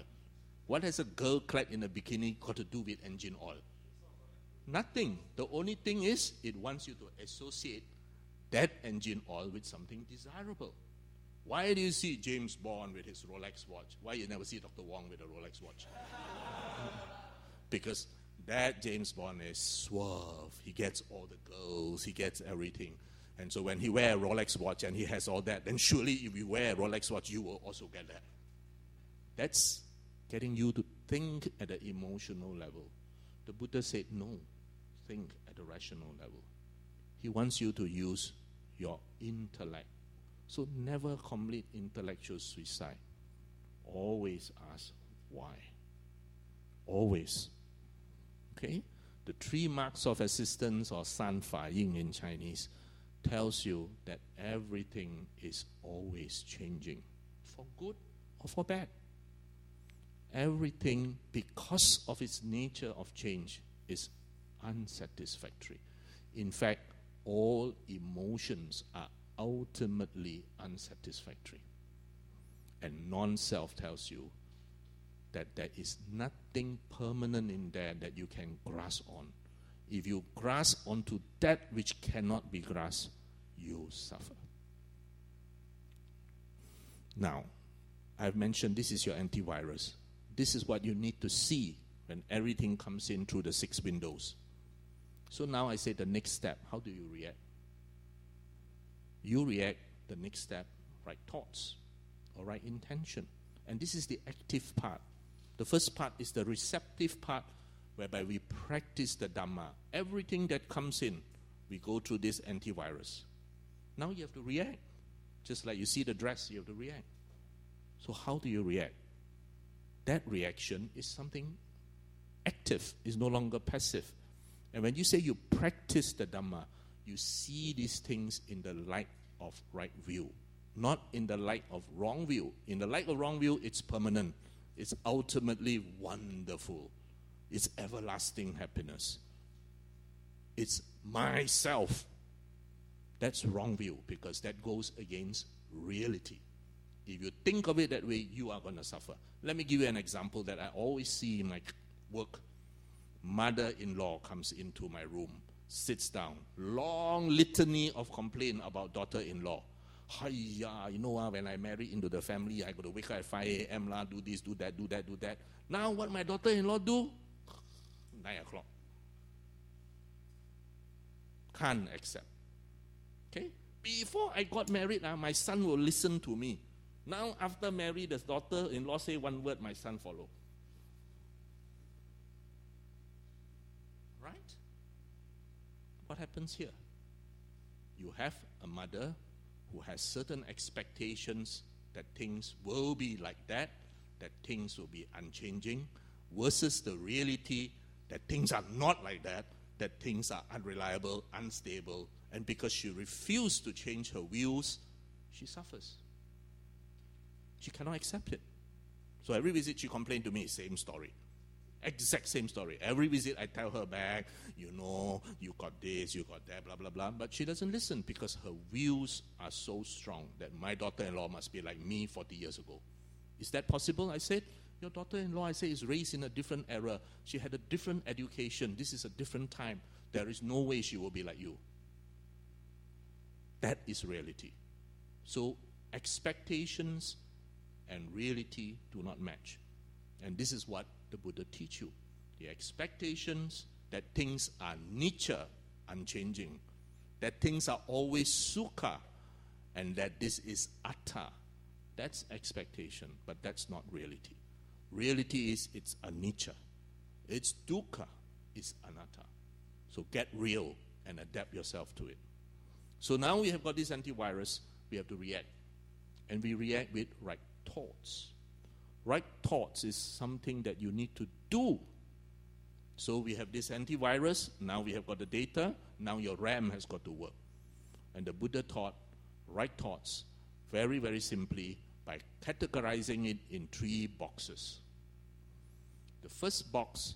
What has a girl clad in a bikini got to do with engine oil? Nothing. The only thing is it wants you to associate that engine oil with something desirable. Why do you see James Bond with his Rolex watch? Why you never see Dr. Wong with a Rolex watch? Because that James Bond is suave. He gets all the girls. He gets everything. And so when he wears a Rolex watch and he has all that, then surely if you wear a Rolex watch, you will also get that. That's getting you to think at the emotional level. The Buddha said, no, think at the rational level. He wants you to use your intellect. So never commit intellectual suicide. Always ask why. Always. Okay? The 3 marks of assistance, or San Fa Ying in Chinese, tells you that everything is always changing, for good or for bad. Everything, because of its nature of change, is unsatisfactory. In fact, all emotions are ultimately unsatisfactory. And non-self tells you that there is nothing permanent in there that you can grasp on. If you grasp onto that which cannot be grasped, you suffer. Now, I've mentioned this is your antivirus. This is what you need to see when everything comes in through the 6 windows. So now I say the next step. How do you react? You react, the next step, right thoughts or right intention. And this is the active part. The first part is the receptive part, whereby we practice the Dhamma. Everything that comes in, we go through this antivirus. Now you have to react. Just like you see the dress, you have to react. So how do you react? That reaction is something active, is no longer passive. And when you say you practice the Dhamma, you see these things in the light of right view, not in the light of wrong view. In the light of wrong view, it's permanent. It's ultimately wonderful. It's everlasting happiness. It's myself. That's wrong view, because that goes against reality. If you think of it that way, you are going to suffer. Let me give you an example that I always see in my work. Mother-in-law comes into my room, sits down. Long litany of complaint about daughter-in-law. Hiya, when I marry into the family, I got to wake up at 5 a.m. Do this, do that, do that, do that. Now what my daughter-in-law do? 9 o'clock. Can't accept. Okay? Before I got married, my son will listen to me. Now after married, the daughter-in-law say one word, my son follow. Right? What happens here? You have a mother who has certain expectations that things will be like that things will be unchanging, versus the reality that things are not like that things are unreliable, unstable, and because she refused to change her views, she suffers. She cannot accept it. So every visit she complained to me, same story. Exact same story. Every visit I tell her back, you got this, you got that, blah, blah, blah. But she doesn't listen because her views are so strong that my daughter-in-law must be like me 40 years ago. Is that possible? I said, your daughter-in-law, I say, is raised in a different era. She had a different education. This is a different time. There is no way she will be like you. That is reality. So expectations and reality do not match. And this is what the Buddha teach you. The expectations that things are nature, unchanging, that things are always sukha, and that this is atta. That's expectation, but that's not reality. Reality is it's anicca. It's dukkha. It's anatta. So get real and adapt yourself to it. So now we have got this antivirus, we have to react. And we react with right thoughts. Right thoughts is something that you need to do. So we have this antivirus, now we have got the data, now your RAM has got to work. And the Buddha taught right thoughts very, very simply by categorizing it in 3 boxes. The first box,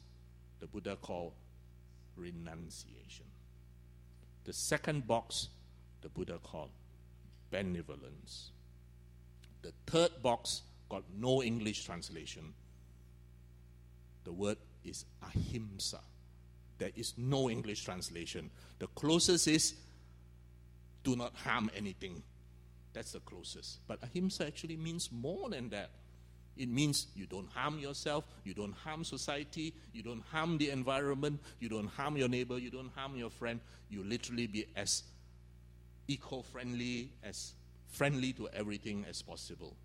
the Buddha called renunciation. The second box, the Buddha called benevolence. The third box got no English translation. The word is ahimsa. There is no English translation. The closest is do not harm anything. That's the closest. But ahimsa actually means more than that. It means you don't harm yourself, you don't harm society, you don't harm the environment, you don't harm your neighbor, you don't harm your friend. You literally be as eco-friendly, as friendly to everything as possible.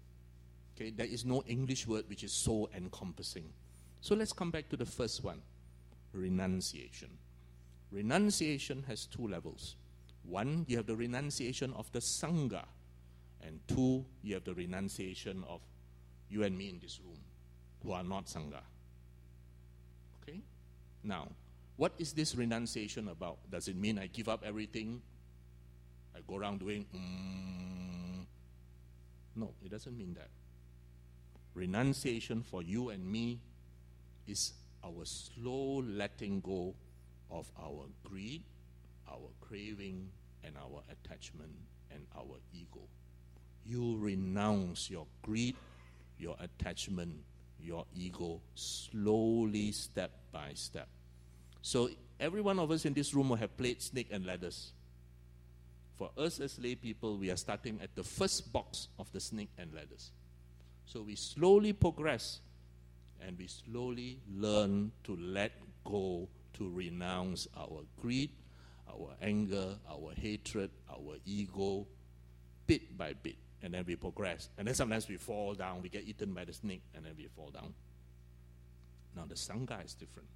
Okay, there is no English word which is so encompassing. So let's come back to the first one, renunciation. Renunciation has 2 levels. 1, you have the renunciation of the Sangha. And 2, you have the renunciation of you and me in this room, who are not Sangha. Okay? Now, what is this renunciation about? Does it mean I give up everything? I go around doing No, it doesn't mean that. Renunciation for you and me is our slow letting go of our greed, our craving, and our attachment, and our ego. You renounce your greed, your attachment, your ego, slowly, step by step. So every one of us in this room will have played snake and ladders. For us as lay people, we are starting at the first box of the snake and ladders. So we slowly progress, and we slowly learn to let go, to renounce our greed, our anger, our hatred, our ego, bit by bit. And then we progress. And then sometimes we fall down, we get eaten by the snake, and then we fall down. Now the Sangha is different.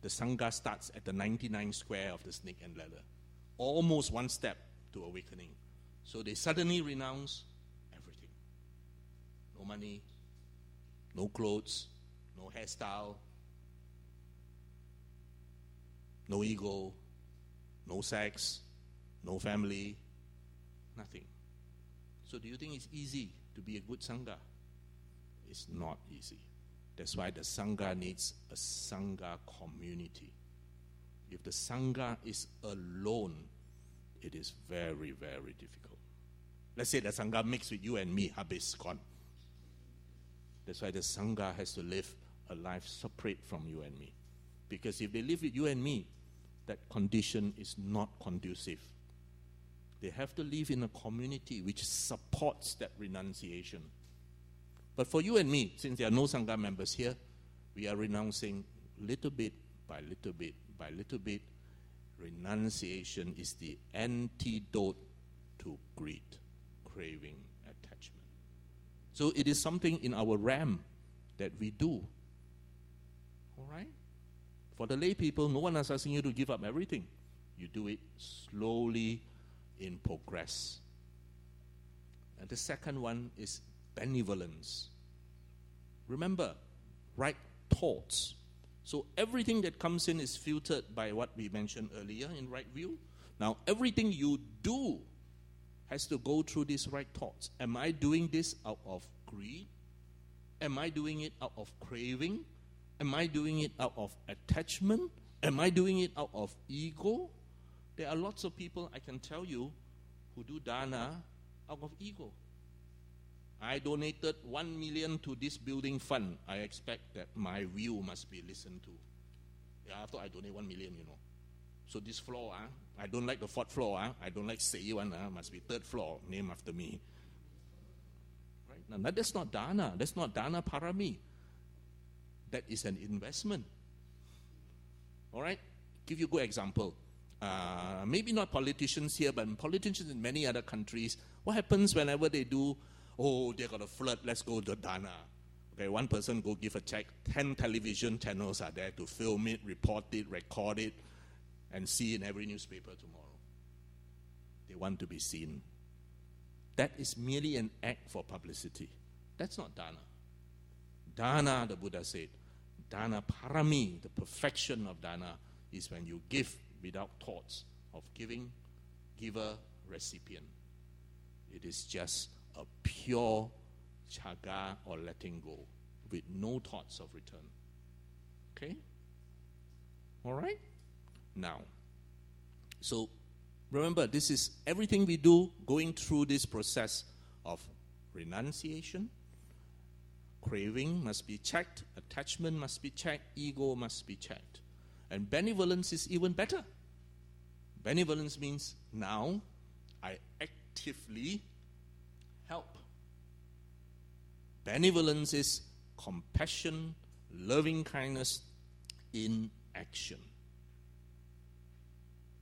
The Sangha starts at the 99 square of the snake and ladder. Almost one step to awakening. So they suddenly renounce everything. No money, no clothes, no hairstyle, no ego, no sex, no family, nothing. So do you think it's easy to be a good Sangha? It's not easy. That's why the Sangha needs a Sangha community. If the Sangha is alone, it is very, very difficult. Let's say the Sangha mixed with you and me, habis, gone. That's why the Sangha has to live a life separate from you and me. Because if they live with you and me, that condition is not conducive. They have to live in a community which supports that renunciation. But for you and me, since there are no Sangha members here, we are renouncing little bit by little bit by little bit. Renunciation is the antidote to greed, craving, attachment. So it is something in our RAM that we do. All right? For the lay people, no one is asking you to give up everything. You do it slowly in progress. And the second one is benevolence. Remember, right thoughts. So everything that comes in is filtered by what we mentioned earlier in right view. Now, everything you do has to go through these right thoughts. Am I doing this out of greed? Am I doing it out of craving? Am I doing it out of attachment? Am I doing it out of ego? There are lots of people, I can tell you, who do dana out of ego. I donated 1 million to this building fund. I expect that my view must be listened to. Yeah, after I donate 1 million, So this floor, I don't like the 4th floor. I don't like say one. Must be 3rd floor, named after me. Right? Now, that's not dana. That's not dana parami. That is an investment. All right? Give you a good example. Maybe not politicians here, but politicians in many other countries. What happens whenever they do, they got a flood, let's go to dana. Okay, one person go give a check. 10 television channels are there to film it, report it, record it, and see in every newspaper tomorrow. They want to be seen. That is merely an act for publicity. That's not dana. Dana, the Buddha said, dana parami, the perfection of dana, is when you give without thoughts of giving, giver, recipient. It is just a pure chaga or letting go with no thoughts of return. Okay? All right? Now, so remember, this is everything we do going through this process of renunciation. Craving must be checked, attachment must be checked, ego must be checked. And benevolence is even better. Benevolence means now I actively help. Benevolence is compassion, loving kindness in action.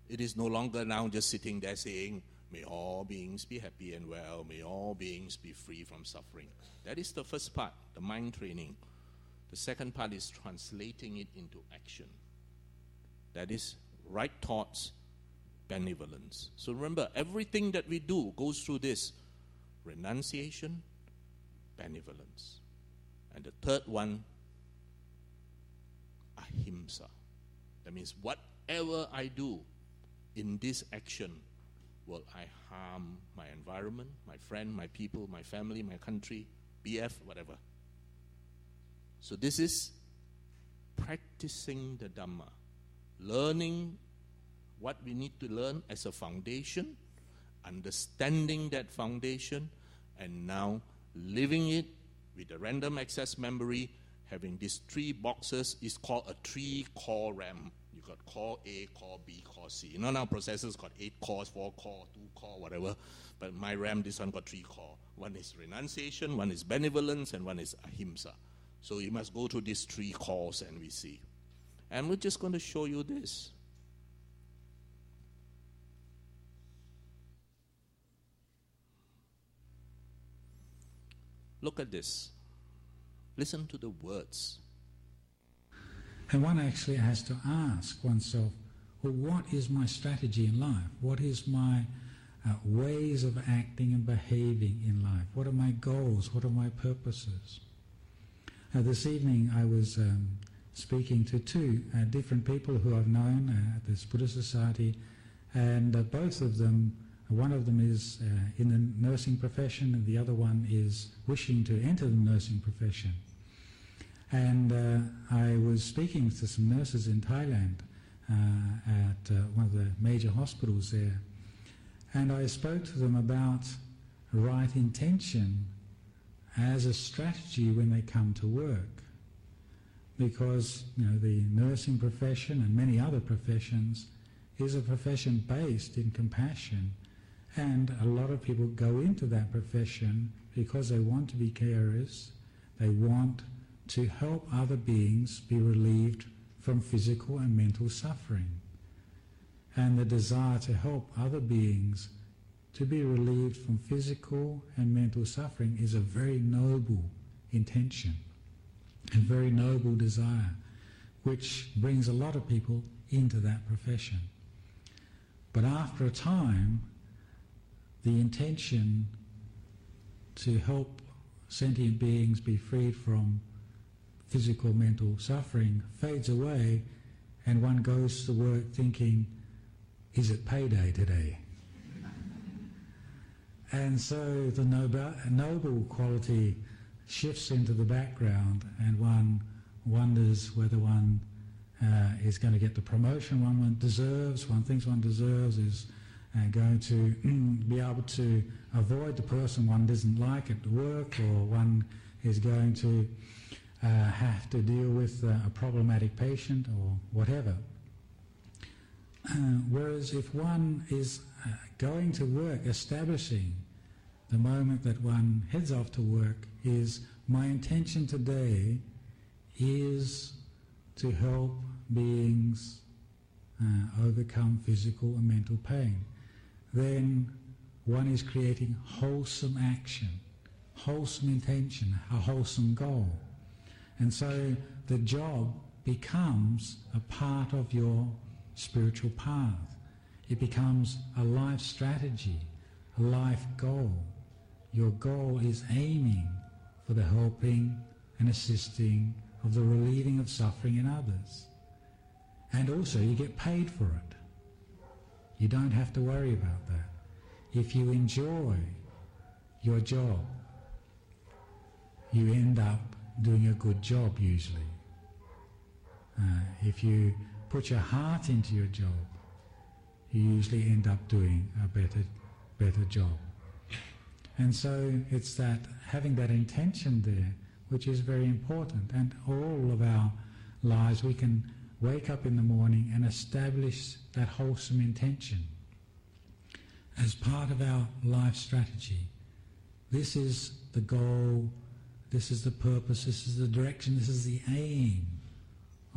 It is no longer now just sitting there saying, may all beings be happy and well, may all beings be free from suffering. That is the first part, the mind training. The second part is translating it into action. That is right thoughts, benevolence. So remember, everything that we do goes through this: renunciation, benevolence. And the third one, ahimsa. That means whatever I do in this action, will I harm my environment, my friend, my people, my family, my country, BF, whatever. So this is practicing the Dhamma, learning what we need to learn as a foundation, understanding that foundation, and now living it with a random access memory, having these 3 boxes is called a 3-core RAM. You got core A, core B, core C. Now processors got 8 cores, 4 core, 2 core, whatever. But my RAM, this one got 3 core. One is renunciation, one is benevolence, and one is ahimsa. So you must go through these 3 cores and we see. And we're just going to show you this. Look at this. Listen to the words. And one actually has to ask oneself, well, what is my strategy in life? What is my ways of acting and behaving in life? What are my goals? What are my purposes? This evening I was speaking to 2 different people who I've known at this Buddhist Society, and both of them, one of them is in the nursing profession and the other one is wishing to enter the nursing profession. And I was speaking to some nurses in Thailand at one of the major hospitals there, and I spoke to them about right intention as a strategy when they come to work. because the nursing profession and many other professions is a profession based in compassion, and a lot of people go into that profession because they want to be carers, they want to help other beings be relieved from physical and mental suffering. And the desire to help other beings to be relieved from physical and mental suffering is a very noble intention, a very noble desire, which brings a lot of people into that profession. But after a time, the intention to help sentient beings be freed from physical, mental suffering fades away, and one goes to work thinking, is it payday today? And so the noble quality shifts into the background, and one wonders whether one is going to get the promotion one deserves, one thinks one deserves, is going to be able to avoid the person one doesn't like at work, or one is going to have to deal with a problematic patient or whatever. Whereas if one is going to work, establishing the moment that one heads off to work is, my intention today is to help beings overcome physical and mental pain, then one is creating wholesome action, wholesome intention, a wholesome goal. And so the job becomes a part of your spiritual path. It becomes a life strategy, a life goal. Your goal is aiming for the helping and assisting of the relieving of suffering in others. And also you get paid for it. You don't have to worry about that. If you enjoy your job, you end up doing a good job usually. If you put your heart into your job, you usually end up doing a better job. And so it's that having that intention there which is very important. And all of our lives we can wake up in the morning and establish that wholesome intention as part of our life strategy. This is the goal, this is the purpose, this is the direction, this is the aim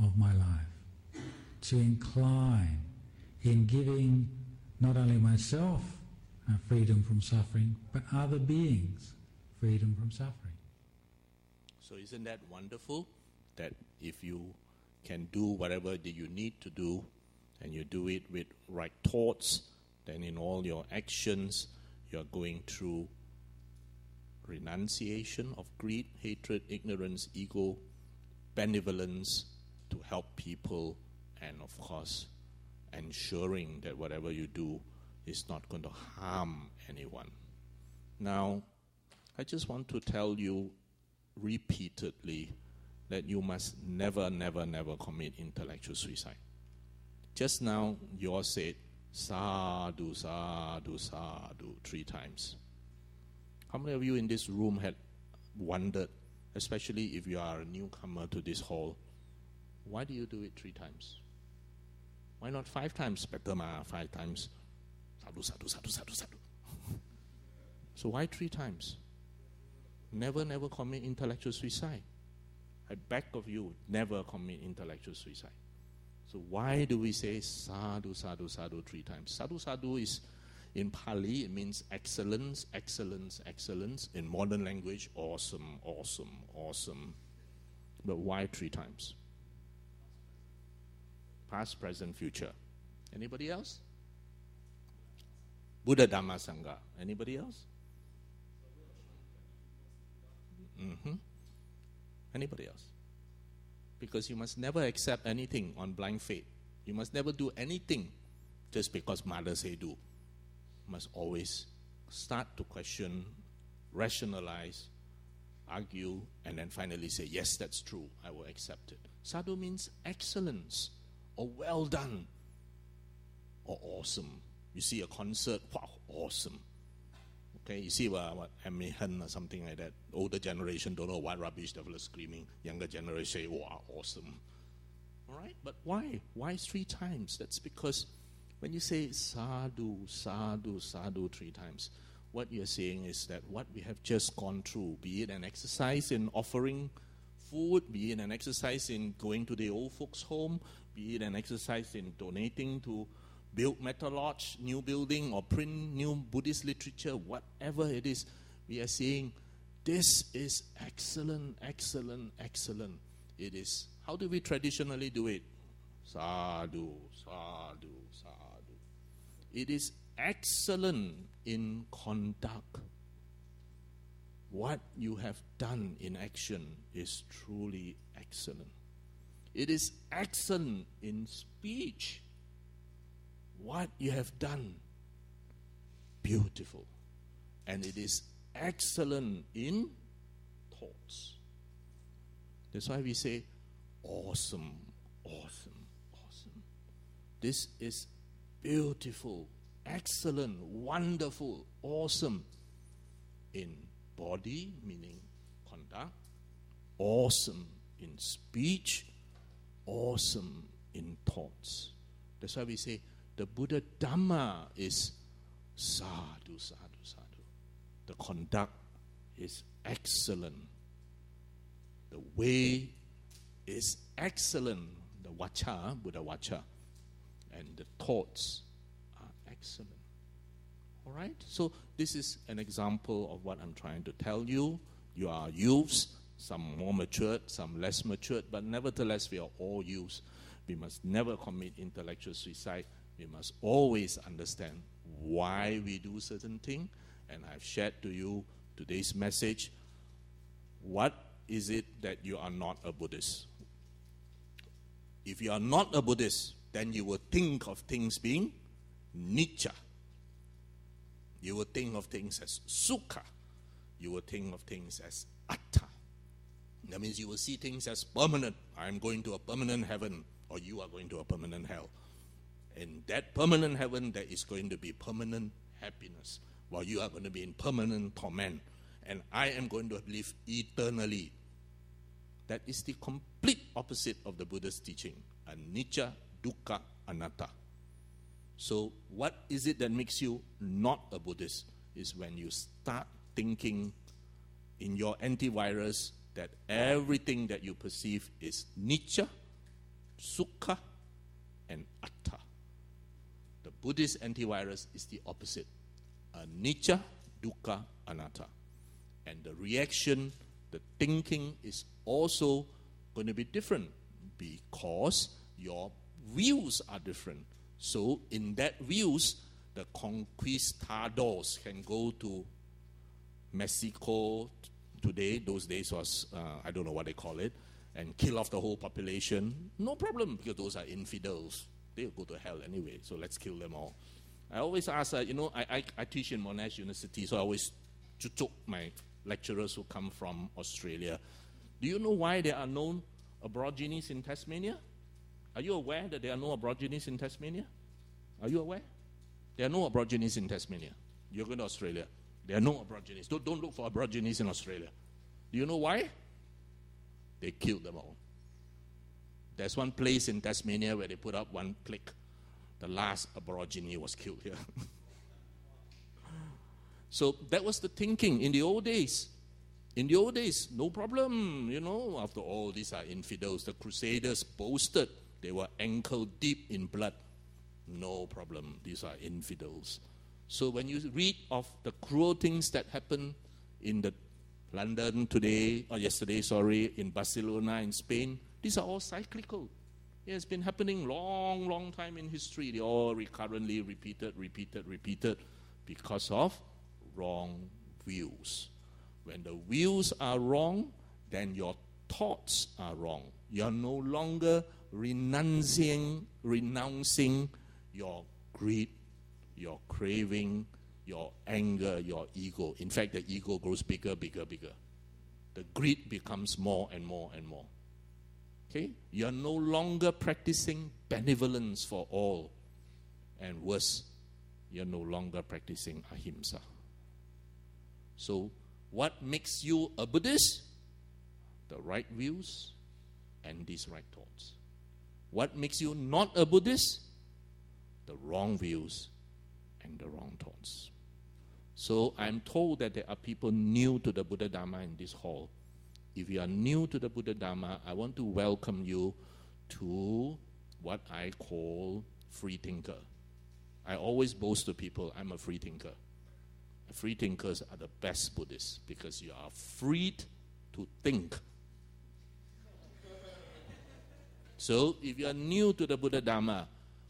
of my life. To incline in giving not only myself freedom from suffering, but other beings freedom from suffering. So isn't that wonderful that if you can do whatever that you need to do, and you do it with right thoughts, then in all your actions you are going through renunciation of greed, hatred, ignorance, ego, benevolence to help people, and of course ensuring that whatever you do is not going to harm anyone. Now, I just want to tell you repeatedly that you must never, never, never commit intellectual suicide. Just now, you all said, sadhu, sadhu, sadhu, 3 times. How many of you in this room had wondered, especially if you are a newcomer to this hall, why do you do it 3 times? Why not 5 times? Better, 5 times. Sadhu, sadhu, sadhu, sadhu, sadhu. So why 3 times? Never, never commit intellectual suicide. I beg of you, never commit intellectual suicide. So why do we say sadhu, sadhu, sadhu 3 times? Sadhu, sadhu is, in Pali, it means excellence, excellence, excellence. In modern language, awesome, awesome, awesome. But why 3 times? Past, present, future. Anybody else? Buddha, Dhamma, Sangha. Anybody else? Anybody else? Because you must never accept anything on blind faith. You must never do anything just because mother say do. You must always start to question, rationalize, argue, and then finally say, yes, that's true, I will accept it. Sadhu means excellence, or well done, or awesome. You see a concert, wow, awesome. Okay, you see what Amihan or something like that. Older generation don't know what rubbish the fellow screaming. Younger generation say, wow, awesome. All right, but why? Why 3 times? That's because when you say sadhu, sadhu, sadhu 3 times, what you're saying is that what we have just gone through, be it an exercise in offering food, be it an exercise in going to the old folks' home, be it an exercise in donating to build Metta Lodge, new building, or print new Buddhist literature, whatever it is, we are saying, this is excellent, excellent, excellent. It is. How do we traditionally do it? Sadhu, sadhu, sadhu. It is excellent in conduct. What you have done in action is truly excellent. It is excellent in speech. What you have done, beautiful. And it is excellent in thoughts. That's why we say, awesome, awesome, awesome. This is beautiful, excellent, wonderful, awesome in body, meaning conduct, awesome in speech, awesome in thoughts. That's why we say the Buddha Dhamma is sadhu, sadhu, sadhu. The conduct is excellent. The way is excellent. The vacha, Buddha vacha, and the thoughts are excellent. All right? So this is an example of what I'm trying to tell you. You are youths, some more matured, some less matured, but nevertheless we are all youths. We must never commit intellectual suicide. We must always understand why we do certain things. And I've shared to you today's message. What is it that you are not a Buddhist? If you are not a Buddhist, then you will think of things being Nitya. You will think of things as Sukha. You will think of things as Atta. That means you will see things as permanent. I'm going to a permanent heaven, or you are going to a permanent hell. In that permanent heaven, there is going to be permanent happiness, while you are going to be in permanent torment. And I am going to live eternally. That is the complete opposite of the Buddha's teaching. Anicca, dukkha, anatta. So what is it that makes you not a Buddhist? Is when you start thinking in your antivirus that everything that you perceive is Nitya, Sukha, and Atta. The Buddhist antivirus is the opposite. Anicca, dukkha, anatta. And the reaction, the thinking is also going to be different because your views are different. So in that views, the conquistadors can go to Mexico today. Those days was, I don't know what they call it, and kill off the whole population. No problem, because those are infidels. They'll go to hell anyway, so let's kill them all. I always ask, I teach in Monash University, so I always chuchuk my lecturers who come from Australia. Do you know why there are no Aborigines in Tasmania? Are you aware that there are no Aborigines in Tasmania? Are you aware? There are no Aborigines in Tasmania. You're going to Australia. There are no Aborigines. Don't look for Aborigines in Australia. Do you know why? They killed them all. There's one place in Tasmania where they put up one click. The last Aborigine was killed here. So that was the thinking in the old days. In the old days, no problem, after all, these are infidels. The Crusaders boasted they were ankle deep in blood. No problem, these are infidels. So when you read of the cruel things that happened in the London today, or yesterday, in Barcelona, in Spain, these are all cyclical. It has been happening long time in history. They all recurrently repeated because of wrong views. When the views are wrong, then your thoughts are wrong. You're no longer renouncing your greed, your craving, your anger, your ego. In fact, the ego grows bigger. The greed becomes more and more. Okay? You're no longer practicing benevolence for all. And worse, you're no longer practicing ahimsa. So what makes you a Buddhist? The right views and these right thoughts. What makes you not a Buddhist? The wrong views and the wrong thoughts. So I'm told that there are people new to the Buddha Dharma in this hall. If you are new to the Buddha Dharma, I want to welcome you to what I call free thinker. I always boast to people, I'm a free thinker. Free thinkers are the best Buddhists because you are freed to think. So if you are new to the Buddha Dharma,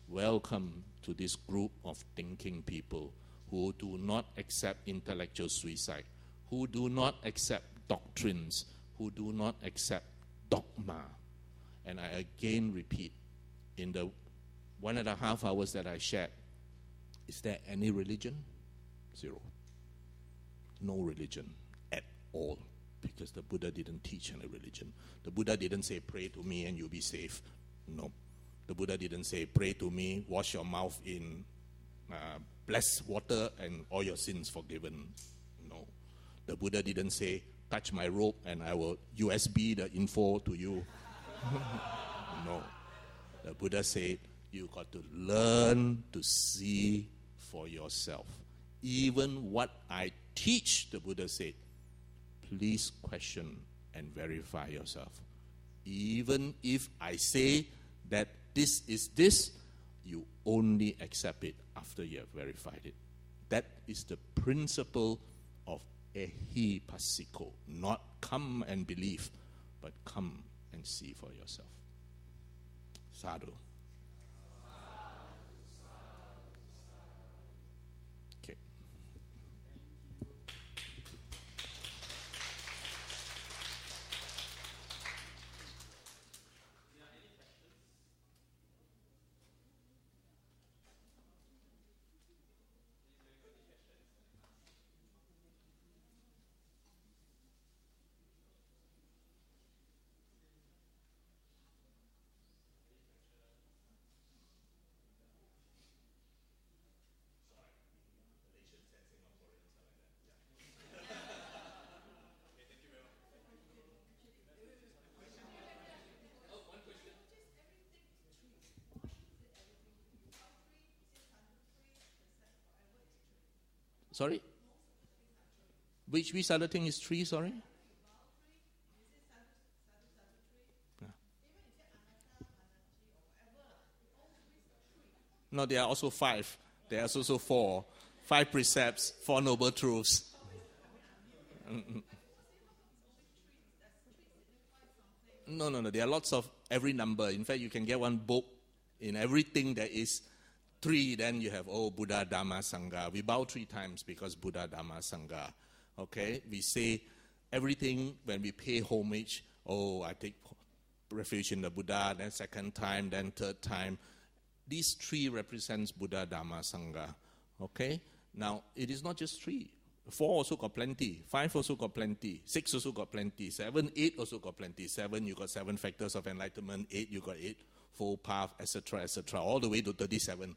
welcome to this group of thinking people who do not accept intellectual suicide, who do not accept doctrines, who do not accept dogma. And I again repeat, in the 1.5 hours that I shared, is there any religion? Zero. No religion at all, because the Buddha didn't teach any religion. The Buddha didn't say, pray to me and you'll be safe. No. The Buddha didn't say, pray to me, wash your mouth in blessed water and all your sins forgiven. No. The Buddha didn't say, touch my robe and I will USB the info to you. No. The Buddha said, you got to learn to see for yourself. Even what I teach, the Buddha said, please question and verify yourself. Even if I say that this is this, you only accept it after you have verified it. That is the principle of ehipassiko. Not come and believe, but come and see for yourself. Sadhu. Okay. Sorry? Which other thing is three, sorry? Yeah. No, there are also 5. There are also 4. 5 precepts, 4 noble truths. No. There are lots of every number. In fact, you can get one book in everything that is 3, then you have, Buddha, Dhamma, Sangha. We bow 3 times because Buddha, Dhamma, Sangha. Okay? We say everything when we pay homage, I take refuge in the Buddha, then 2nd time, then 3rd time. These 3 represents Buddha, Dhamma, Sangha. Okay? Now, it is not just 3. 4 also got plenty. 5 also got plenty. 6 also got plenty. 7, 8 also got plenty. 7, you got 7 factors of enlightenment. 8, you got 8 full path, etc., all the way to 37.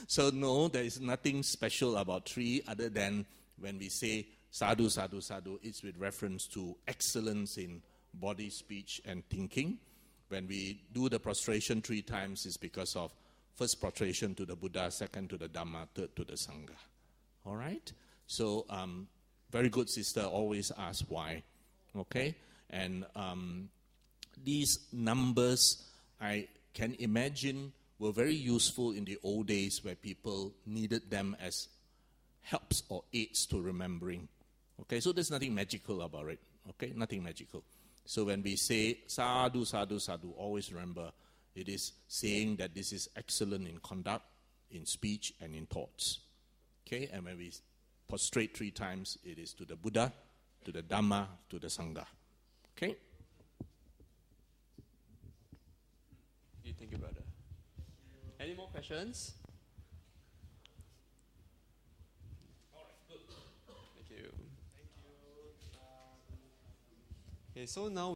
So no, there is nothing special about 3 other than when we say sadhu, sadhu, sadhu, it's with reference to excellence in body, speech, and thinking. When we do the prostration 3 times, it's because of first prostration to the Buddha, 2nd to the Dhamma, 3rd to the Sangha. All right? So, very good sister always asks why. Okay? And these numbers, I can imagine, were very useful in the old days where people needed them as helps or aids to remembering. Okay, so there's nothing magical about it. Okay, nothing magical. So when we say sadhu, sadhu, sadhu, always remember it is saying that this is excellent in conduct, in speech, and in thoughts. Okay, and when we prostrate 3 times, it is to the Buddha, to the Dhamma, to the Sangha. Okay? Thank you, brother. Any more questions? All right, good. Thank you. Okay, so now